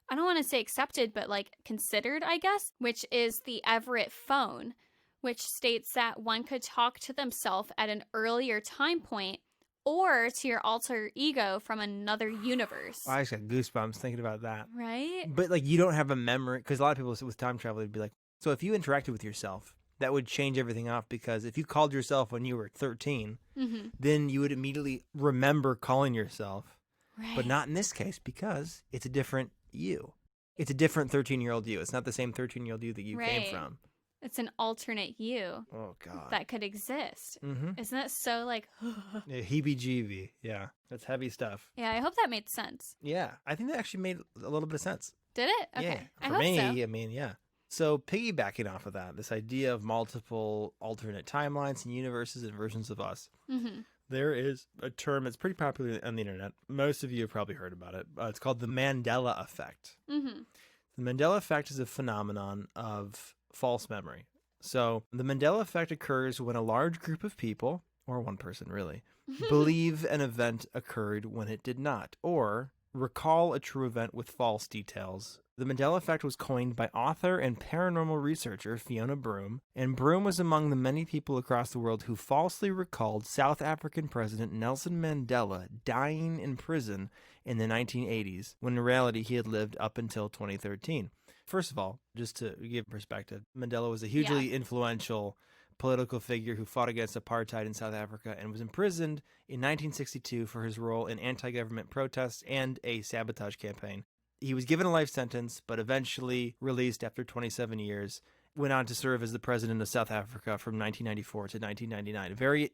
I don't want to say accepted, but considered, I guess, which is the Everett phone, which states that one could talk to themselves at an earlier time point or to your alter ego from another universe. I just got goosebumps thinking about that. Right? But you don't have a memory, because a lot of people with time travel would be like, so if you interacted with yourself, that would change everything off, because if you called yourself when you were 13, then you would immediately remember calling yourself. Right. But not in this case, because it's a different you. It's a different 13-year-old you. It's not the same 13-year-old you that you came from. It's an alternate you. Oh, God. That could exist. Mm-hmm. Isn't that so Yeah, heebie-jeebie. Yeah, that's heavy stuff. Yeah, I hope that made sense. Yeah, I think that actually made a little bit of sense. Did it? Okay. Yeah, I for hope me, so. I mean, yeah. So piggybacking off of that, this idea of multiple alternate timelines and universes and versions of us, there is a term that's pretty popular on the internet. Most of you have probably heard about it. It's called the Mandela effect. Mm-hmm. The Mandela effect is a phenomenon of false memory. So the Mandela effect occurs when a large group of people, or one person really, believe an event occurred when it did not, or recall a true event with false details. The Mandela effect was coined by author and paranormal researcher Fiona Broome, and Broome was among the many people across the world who falsely recalled South African President Nelson Mandela dying in prison in the 1980s, when in reality he had lived up until 2013. First of all, just to give perspective, Mandela was a hugely influential political figure who fought against apartheid in South Africa and was imprisoned in 1962 for his role in anti-government protests and a sabotage campaign. He was given a life sentence, but eventually released after 27 years, went on to serve as the president of South Africa from 1994 to 1999. A very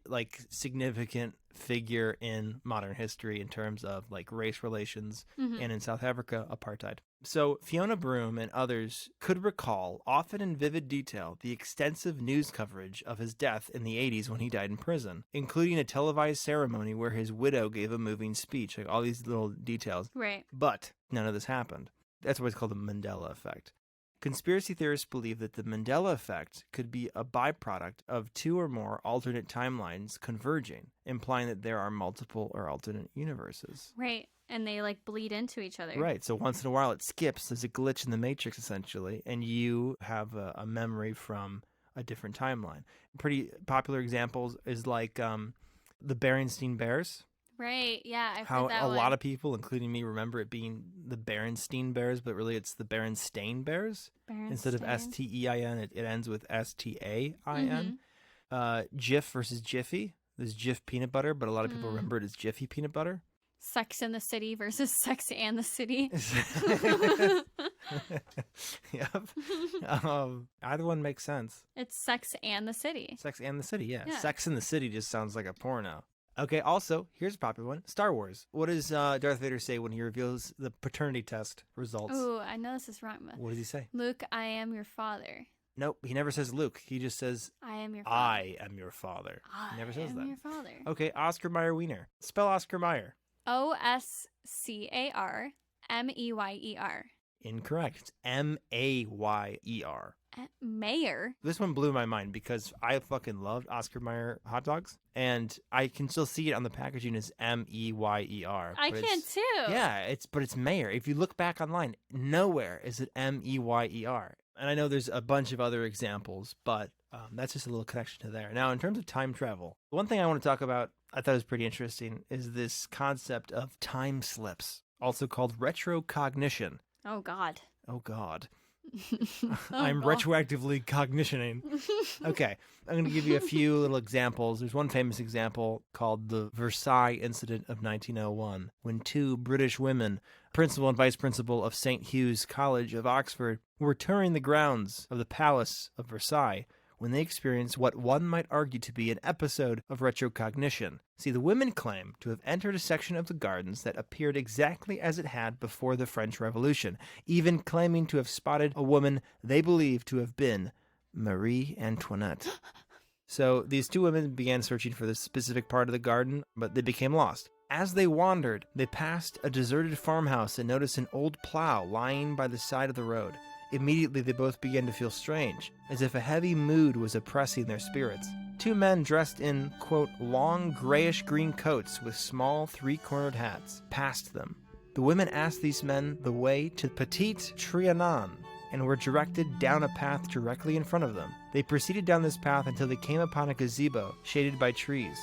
significant figure in modern history in terms of race relations and in South Africa, apartheid. So Fiona Broome and others could recall, often in vivid detail, the extensive news coverage of his death in the 80s when he died in prison, including a televised ceremony where his widow gave a moving speech, all these little details. Right. But none of this happened. That's what's called the Mandela effect. Conspiracy theorists believe that the Mandela effect could be a byproduct of two or more alternate timelines converging, implying that there are multiple or alternate universes. Right. And they bleed into each other. Right. So once in a while it skips. There's a glitch in the matrix, essentially, and you have a memory from a different timeline. Pretty popular examples is the Berenstain Bears. Right. Yeah. I've How heard that a one. lot of people, including me, remember it being the Berenstain Bears, but really it's the Berenstain Bears. Instead of Stein, it ends with Stain. GIF versus Jiffy. There's Jif peanut butter, but a lot of people remember it as Jiffy peanut butter. Sex in the City versus Sex and the City. Yep. Either one makes sense. It's Sex and the City. Sex and the City, yeah. Yeah. Sex in the City just sounds like a porno. Okay, also, here's a popular one. Star Wars. What does Darth Vader say when he reveals the paternity test results? Ooh, I know this is wrong, but What does he say? Luke, I am your father. Nope, he never says Luke. He just says, I am your father. I am your father. He never says I am that. your father. Okay, Oscar Mayer Wiener. Spell Oscar Mayer. Oscarmeyer. Incorrect. It's Mayer. Mayor? This one blew my mind because I fucking loved Oscar Mayer hot dogs, and I can still see it on the packaging as Meyer. I can too. Yeah, it's Mayer. If you look back online, nowhere is it Meyer. And I know there's a bunch of other examples, but that's just a little connection to there. Now, in terms of time travel, one thing I want to talk about, I thought was pretty interesting, is this concept of time slips, also called retrocognition. Oh, God. Oh, God. Oh, I'm God. retroactively cognitioning. Okay, I'm going to give you a few little examples. There's one famous example called the Versailles Incident of 1901, when two British women, principal and vice principal of St. Hugh's College of Oxford, were touring the grounds of the Palace of Versailles when they experienced what one might argue to be an episode of retrocognition. See, the women claim to have entered a section of the gardens that appeared exactly as it had before the French Revolution, even claiming to have spotted a woman they believed to have been Marie Antoinette. So these two women began searching for this specific part of the garden, but they became lost. As they wandered, they passed a deserted farmhouse and noticed an old plow lying by the side of the road. Immediately, they both began to feel strange, as if a heavy mood was oppressing their spirits. Two men dressed in, quote, long grayish-green coats with small three-cornered hats passed them. The women asked these men the way to Petit Trianon and were directed down a path directly in front of them. They proceeded down this path until they came upon a gazebo shaded by trees.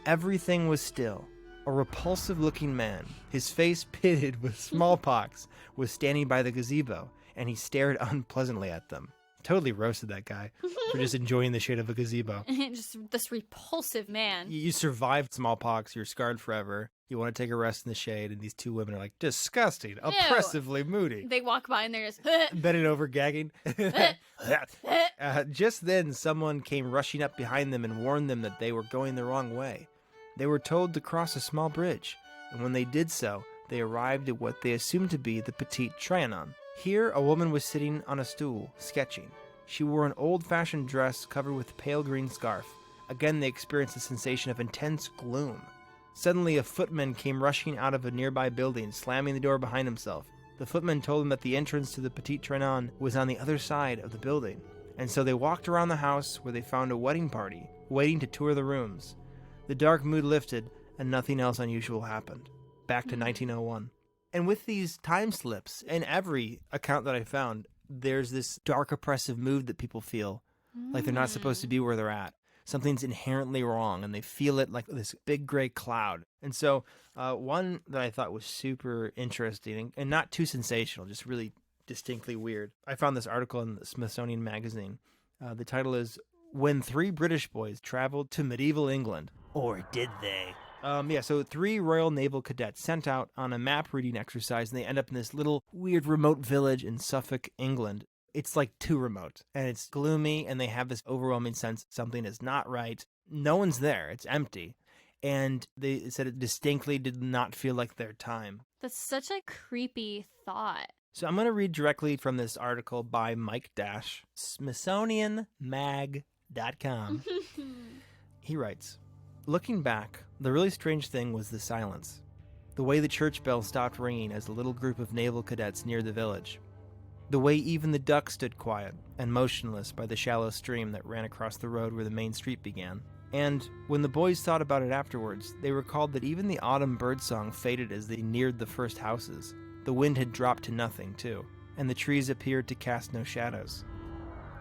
Everything was still. A repulsive-looking man, his face pitted with smallpox, was standing by the gazebo, and he stared unpleasantly at them. Totally roasted that guy for just enjoying the shade of a gazebo. Just this repulsive man. You survived smallpox, you're scarred forever. You want to take a rest in the shade, and these two women are like, disgusting, oppressively moody. They walk by and they're just... Bending over, gagging. Just then, someone came rushing up behind them and warned them that they were going the wrong way. They were told to cross a small bridge, and when they did so, they arrived at what they assumed to be the Petit Trianon. Here, a woman was sitting on a stool, sketching. She wore an old-fashioned dress covered with a pale green scarf. Again, they experienced a sensation of intense gloom. Suddenly, a footman came rushing out of a nearby building, slamming the door behind himself. The footman told them that the entrance to the Petit Trianon was on the other side of the building, and so they walked around the house where they found a wedding party, waiting to tour the rooms. The dark mood lifted, and nothing else unusual happened. Back to 1901. And with these time slips, in every account that I found, there's this dark, oppressive mood that people feel like they're not supposed to be where they're at. Something's inherently wrong, and they feel it like this big gray cloud. And so one that I thought was super interesting and not too sensational, just really distinctly weird. I found this article in the Smithsonian Magazine. The title is, When Three British Boys Traveled to Medieval England. Or did they? So 3 Royal Naval cadets sent out on a map reading exercise, and they end up in this little weird remote village in Suffolk, England. It's like too remote, and it's gloomy, and they have this overwhelming sense something is not right. No one's there. It's empty. And they said it distinctly did not feel like their time. That's such a creepy thought. So I'm going to read directly from this article by Mike Dash, SmithsonianMag.com. He writes, looking back, the really strange thing was the silence. The way the church bell stopped ringing as the little group of naval cadets neared the village. The way even the duck stood quiet and motionless by the shallow stream that ran across the road where the main street began. And when the boys thought about it afterwards, they recalled that even the autumn birdsong faded as they neared the first houses. The wind had dropped to nothing, too, and the trees appeared to cast no shadows.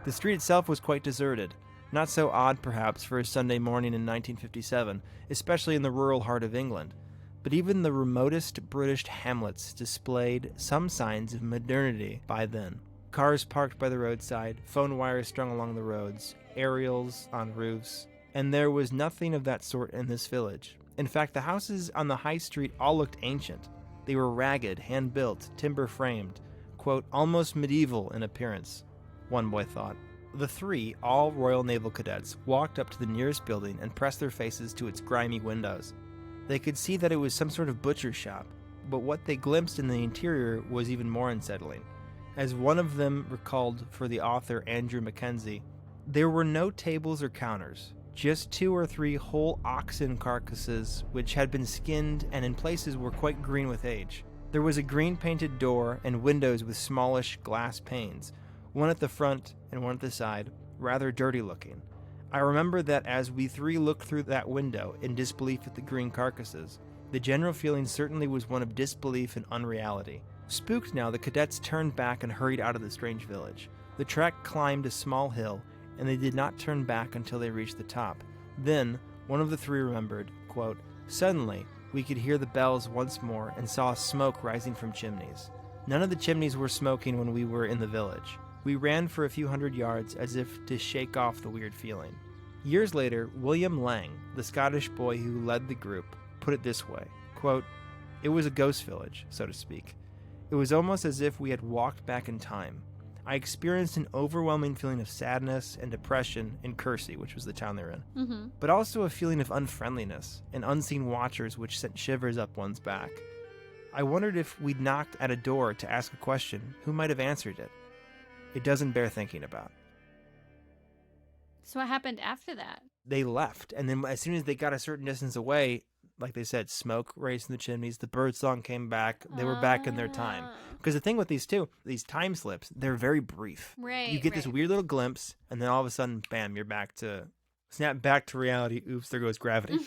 The street itself was quite deserted. Not so odd, perhaps, for a Sunday morning in 1957, especially in the rural heart of England. But even the remotest British hamlets displayed some signs of modernity by then. Cars parked by the roadside, phone wires strung along the roads, aerials on roofs. And there was nothing of that sort in this village. In fact, the houses on the high street all looked ancient. They were ragged, hand-built, timber-framed, quote, almost medieval in appearance, one boy thought. The three, all Royal Naval Cadets, walked up to the nearest building and pressed their faces to its grimy windows. They could see that it was some sort of butcher shop, but what they glimpsed in the interior was even more unsettling. As one of them recalled for the author Andrew Mackenzie, there were no tables or counters, just 2 or 3 whole oxen carcasses which had been skinned and in places were quite green with age. There was a green-painted door and windows with smallish glass panes, one at the front and one at the side, rather dirty-looking. I remember that as we three looked through that window in disbelief at the green carcasses, the general feeling certainly was one of disbelief and unreality. Spooked now, the cadets turned back and hurried out of the strange village. The track climbed a small hill, and they did not turn back until they reached the top. Then, one of the three remembered, quote, suddenly, we could hear the bells once more and saw smoke rising from chimneys. None of the chimneys were smoking when we were in the village. We ran for a few hundred yards as if to shake off the weird feeling. Years later, William Lang, the Scottish boy who led the group, put it this way, quote, it was a ghost village, so to speak. It was almost as if we had walked back in time. I experienced an overwhelming feeling of sadness and depression in Kersey, which was the town they're in, but also a feeling of unfriendliness and unseen watchers which sent shivers up one's back. I wondered if we'd knocked at a door to ask a question, who might have answered it? It doesn't bear thinking about. So what happened after that? They left, and then as soon as they got a certain distance away, like they said, smoke raised in the chimneys, the birdsong came back, they were back in their time. Because the thing with these time slips, they're very brief. Right. You get this weird little glimpse, and then all of a sudden, bam, you're snap back to reality. Oops, there goes gravity.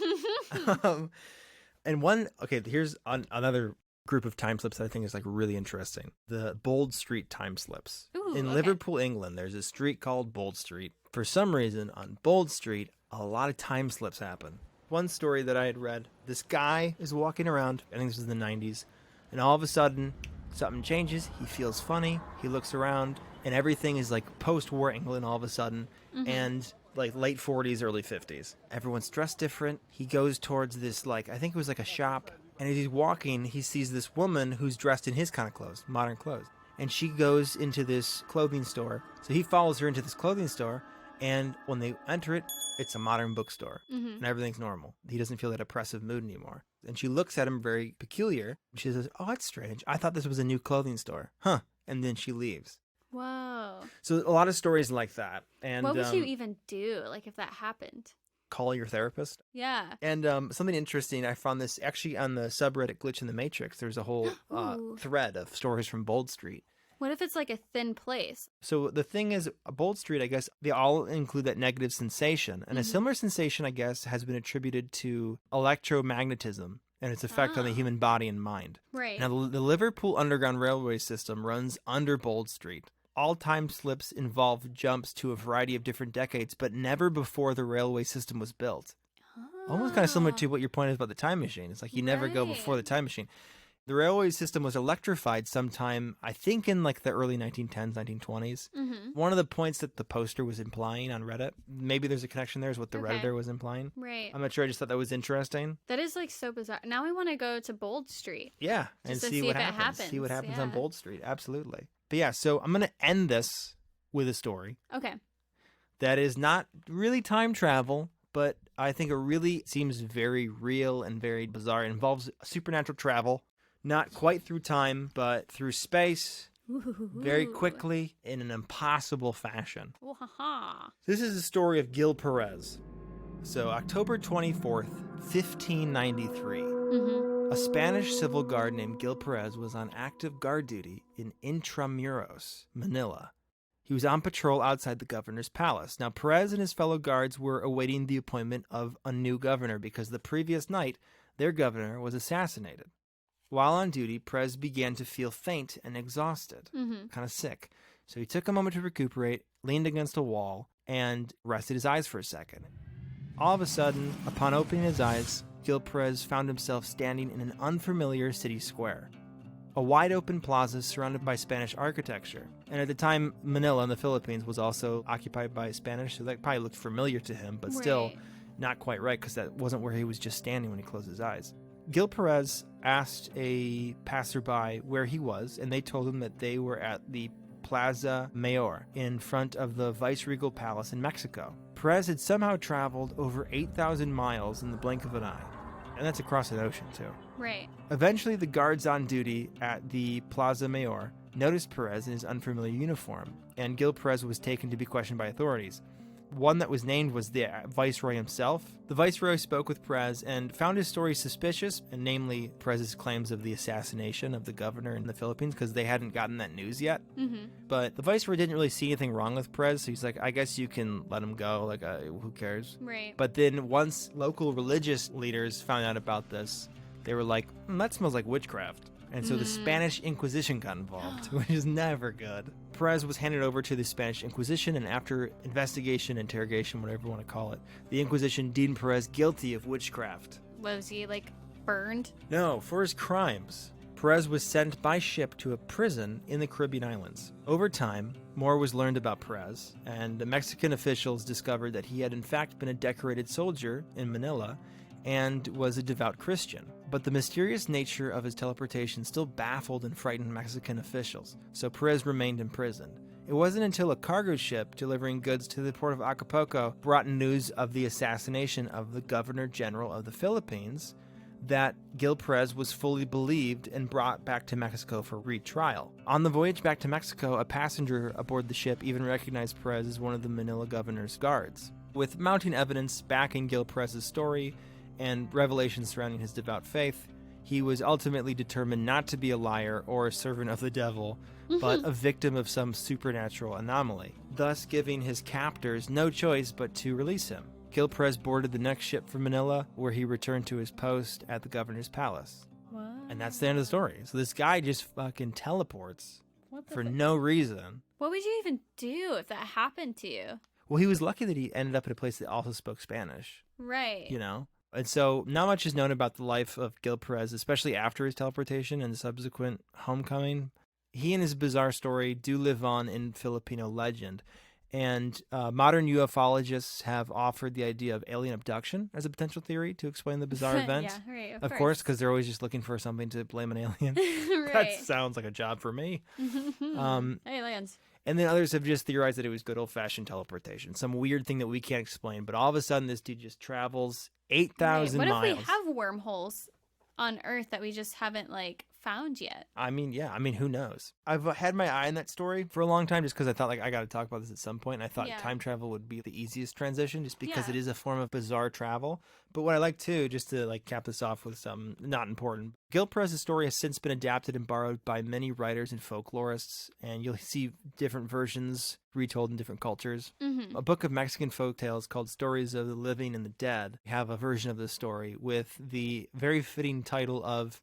Here's another group of time slips that I think is like really interesting. The Bold Street time slips. In Liverpool, England, there's a street called Bold Street. For some reason, on Bold Street, a lot of time slips happen. One story that I had read, this guy is walking around, I think this was in the 90s, and all of a sudden, something changes, he feels funny, he looks around, and everything is like post-war England all of a sudden, and like late 40s, early 50s. Everyone's dressed different. He goes towards this, I think it was like a shop, and as he's walking, he sees this woman who's dressed in his kind of clothes, modern clothes. And she goes into this clothing store. So he follows her into this clothing store, and when they enter it, it's a modern bookstore, and everything's normal. He doesn't feel that oppressive mood anymore. And she looks at him very peculiar. She says, oh, that's strange. I thought this was a new clothing store. Huh. And then she leaves. Whoa. So a lot of stories like that. And what would you even do, if that happened? Call your therapist. Yeah. And something interesting, I found this actually on the subreddit Glitch in the Matrix. There's a whole thread of stories from Bold Street. What if it's like a thin place? So the thing is, Bold Street, I guess, they all include that negative sensation. And a similar sensation, I guess, has been attributed to electromagnetism and its effect on the human body and mind. Right. Now, the Liverpool Underground Railway system runs under Bold Street. All time slips involve jumps to a variety of different decades, but never before the railway system was built. Almost kind of similar to what your point is about the time machine. It's like you never go before the time machine. The railway system was electrified sometime, I think in the early 1910s, 1920s. One of the points that the poster was implying on Reddit, maybe there's a connection there, is what the Redditor was implying. Right. I'm not sure, I just thought that was interesting. That is so bizarre. Now I want to go to Bold Street. Yeah, and see what happens. See what happens on Bold Street, absolutely. But yeah, so I'm going to end this with a story. Okay. That is not really time travel, but I think it really seems very real and very bizarre. It involves supernatural travel. Not quite through time, but through space, very quickly, in an impossible fashion. This is the story of Gil Perez. So, October 24th, 1593. A Spanish civil guard named Gil Perez was on active guard duty in Intramuros, Manila. He was on patrol outside the governor's palace. Now, Perez and his fellow guards were awaiting the appointment of a new governor because the previous night, their governor was assassinated. While on duty, Perez began to feel faint and exhausted, kind of sick. So he took a moment to recuperate, leaned against a wall, and rested his eyes for a second. All of a sudden, upon opening his eyes, Gil Perez found himself standing in an unfamiliar city square. A wide-open plaza surrounded by Spanish architecture. And at the time, Manila in the Philippines was also occupied by Spanish, so that probably looked familiar to him, but still, not quite right because that wasn't where he was just standing when he closed his eyes. Gil Perez asked a passerby where he was, and they told him that they were at the Plaza Mayor in front of the Viceregal Palace in Mexico. Perez had somehow traveled over 8,000 miles in the blink of an eye. And that's across an ocean, too. Right. Eventually, the guards on duty at the Plaza Mayor noticed Perez in his unfamiliar uniform, and Gil Perez was taken to be questioned by authorities. One that was named was the Viceroy himself. The Viceroy spoke with Perez and found his story suspicious, and namely Perez's claims of the assassination of the governor in the Philippines, because they hadn't gotten that news yet. Mm-hmm. But the Viceroy didn't really see anything wrong with Perez, so he's like, I guess you can let him go, like, who cares? Right. But then once local religious leaders found out about this, they were like, that smells like witchcraft. And so the Spanish Inquisition got involved, which is never good. Perez was handed over to the Spanish Inquisition, and after investigation, interrogation, whatever you want to call it, the Inquisition deemed Perez guilty of witchcraft. Was he, like, burned? No, for his crimes. Perez was sent by ship to a prison in the Caribbean islands. Over time, more was learned about Perez, and the Mexican officials discovered that he had in fact been a decorated soldier in Manila and was a devout Christian. But the mysterious nature of his teleportation still baffled and frightened Mexican officials, so Perez remained imprisoned. It wasn't until a cargo ship delivering goods to the port of Acapulco brought news of the assassination of the Governor General of the Philippines that Gil Perez was fully believed and brought back to Mexico for retrial. On the voyage back to Mexico, a passenger aboard the ship even recognized Perez as one of the Manila governor's guards. With mounting evidence backing Gil Perez's story and revelations surrounding his devout faith, he was ultimately determined not to be a liar or a servant of the devil, but a victim of some supernatural anomaly, thus giving his captors no choice but to release him. Gil Perez boarded the next ship for Manila, where he returned to his post at the governor's palace. What? And that's the end of the story. So this guy just fucking teleports for no reason. What would you even do if that happened to you? Well, he was lucky that he ended up at a place that also spoke Spanish. Right. You know? And so not much is known about the life of Gil Perez, especially after his teleportation and the subsequent homecoming. He and his bizarre story do live on in Filipino legend. And modern ufologists have offered the idea of alien abduction as a potential theory to explain the bizarre event. Yeah, right, of course, because they're always just looking for something to blame an alien. Right. That sounds like a job for me. Aliens. And then others have just theorized that it was good old-fashioned teleportation, some weird thing that we can't explain. But all of a sudden, this dude just travels 8,000 miles. What if we have wormholes on Earth that we just haven't, like, found yet? I mean, yeah. I mean, who knows? I've had my eye on that story for a long time just because I thought, like, I got to talk about this at some point. And I thought time travel would be the easiest transition just because it is a form of bizarre travel. But what I like, too, just to, like, cap this off with something not important, Gil Perez's story has since been adapted and borrowed by many writers and folklorists, and you'll see different versions retold in different cultures. A book of Mexican folktales called Stories of the Living and the Dead have a version of this story with the very fitting title of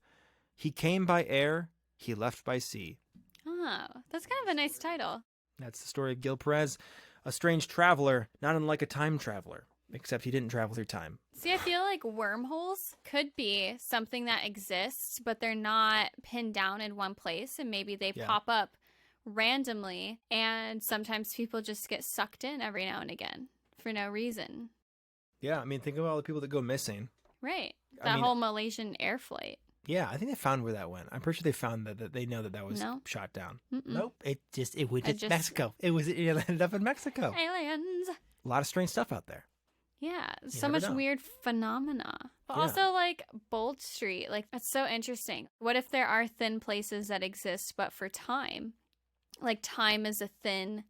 He Came by Air, He Left by Sea. Oh, that's kind of a nice title. That's the story of Gil Perez, a strange traveler, not unlike a time traveler, except he didn't travel through time. See, I feel like wormholes could be something that exists, but they're not pinned down in one place, and maybe they pop up randomly, and sometimes people just get sucked in every now and again for no reason. Yeah, I mean, think of all the people that go missing. Right. That whole Malaysian air flight. Yeah, I think they found where that went. I'm pretty sure they found that they know that was shot down. Nope. It went to Mexico. It ended up in Mexico. Aliens. A lot of strange stuff out there. Yeah, so much weird phenomena. But also, like, Bold Street, like, that's so interesting. What if there are thin places that exist, but for time? Like, time is a thin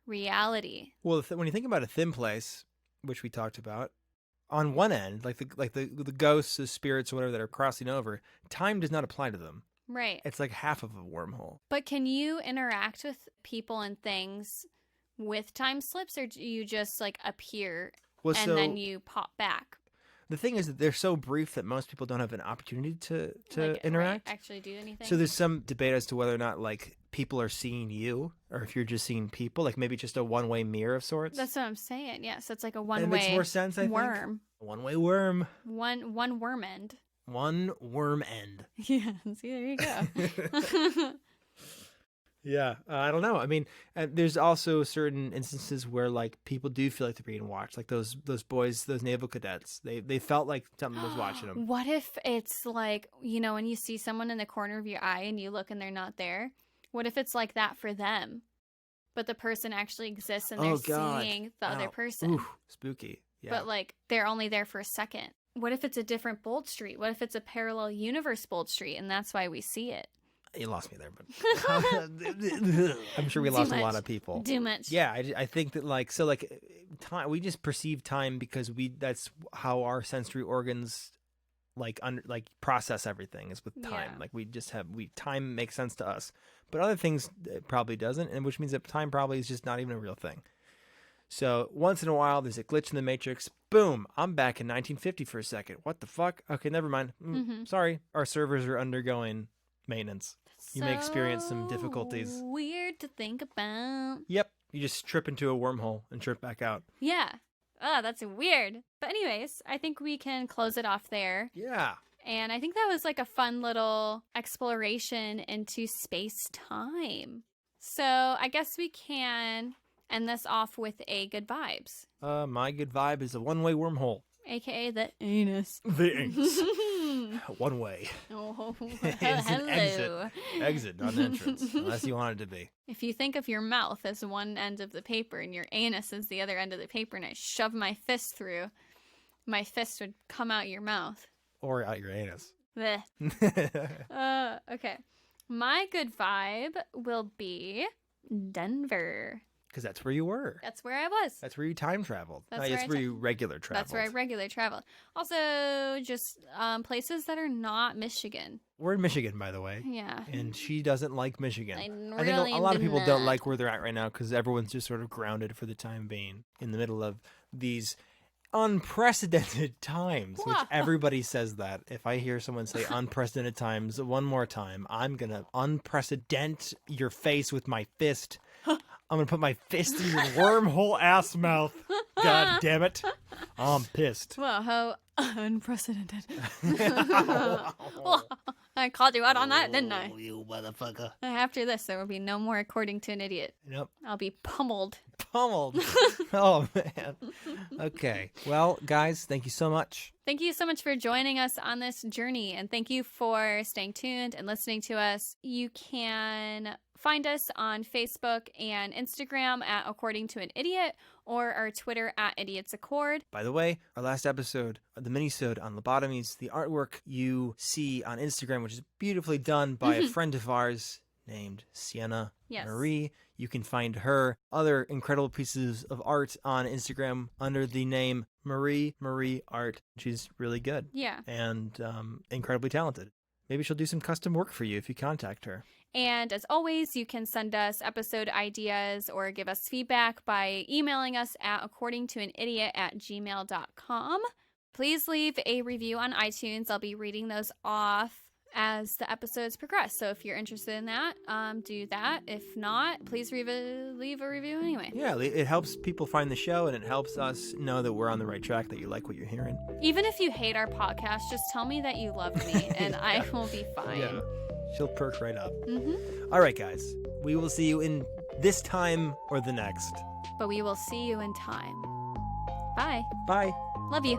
reality. Well, when you think about a thin place, which we talked about, on one end, like the ghosts, the spirits, or whatever that are crossing over, time does not apply to them. Right. It's like half of a wormhole. But can you interact with people and things with time slips, or do you just, like, appear then you pop back? The thing is that they're so brief that most people don't have an opportunity to interact. Actually do anything. So there's some debate as to whether or not, like, people are seeing you or if you're just seeing people, like maybe just a one-way mirror of sorts. That's what I'm saying. Yeah, so it's like a one-way It makes more sense, I think. Worm. A one-way worm. One worm end. One worm end. Yeah, see, there you go. Yeah, I don't know. I mean, there's also certain instances where like people do feel like they're being watched, like those boys, those naval cadets. They felt like something was watching them. What if it's like, when you see someone in the corner of your eye and you look and they're not there? What if it's like that for them, but the person actually exists and they're seeing the other person? Ooh, spooky. Yeah. But like they're only there for a second. What if it's a different Bold Street? What if it's a parallel universe Bold Street and that's why we see it? You lost me there, but I'm sure we lost a lot of people. Too much. Yeah, I think that time, we just perceive time because that's how our sensory organs process everything is with time. Yeah. Like time makes sense to us, but other things it probably doesn't, and which means that time probably is just not even a real thing. So once in a while, there's a glitch in the matrix. Boom! I'm back in 1950 for a second. What the fuck? Okay, never mind. Sorry, our servers are undergoing maintenance. You may experience some difficulties. Weird to think about. Yep, you just trip into a wormhole and trip back out. Yeah. Oh, that's weird. But anyways, I think we can close it off there. Yeah. And I think that was like a fun little exploration into space-time. So I guess we can end this off with a good vibes. My good vibe is a one-way wormhole. AKA the anus. The anus. One way. Oh, It's an hello. Exit, not an entrance, unless you want it to be. If you think of your mouth as one end of the paper and your anus as the other end of the paper and I shove my fist through, my fist would come out your mouth. Or out your anus. Blech. Okay. My good vibe will be Denver. Because that's where you were. That's where I was. That's where you time traveled. That's where you regular traveled. That's where I regular traveled. Also, just places that are not Michigan. We're in Michigan, by the way. Yeah. And she doesn't like Michigan. I think really a lot of do people don't not. like where they're at right now because everyone's just sort of grounded for the time being in the middle of these unprecedented times, which everybody says that. If I hear someone say unprecedented times one more time, I'm going to unprecedented your face with my fist. I'm going to put my fist in your wormhole ass mouth. God damn it. I'm pissed. Well, how unprecedented. Well, I called you out on that, didn't I? Oh, you motherfucker. After this, there will be no more according to an idiot. Yep. I'll be pummeled. Pummeled. Oh, man. Okay. Well, guys, thank you so much. Thank you so much for joining us on this journey, and thank you for staying tuned and listening to us. You can find us on Facebook and Instagram at According to an Idiot, or our Twitter at Idiots Accord. By the way, our last episode, the mini-sode on lobotomies, the artwork you see on Instagram, which is beautifully done by a friend of ours named Sienna Marie. You can find her other incredible pieces of art on Instagram under the name Marie Art. She's really good. Yeah. And incredibly talented. Maybe she'll do some custom work for you if you contact her. And as always, you can send us episode ideas or give us feedback by emailing us at accordingtoanidiot@gmail.com. Please leave a review on iTunes. I'll be reading those off as the episodes progress. So if you're interested in that, do that. If not, please leave a review anyway. Yeah, it helps people find the show, and it helps us know that we're on the right track, that you like what you're hearing. Even if you hate our podcast, just tell me that you love me, and I will be fine. Yeah, she'll perk right up. Mm-hmm. All right, guys. We will see you in this time or the next. But we will see you in time. Bye. Bye. Love you.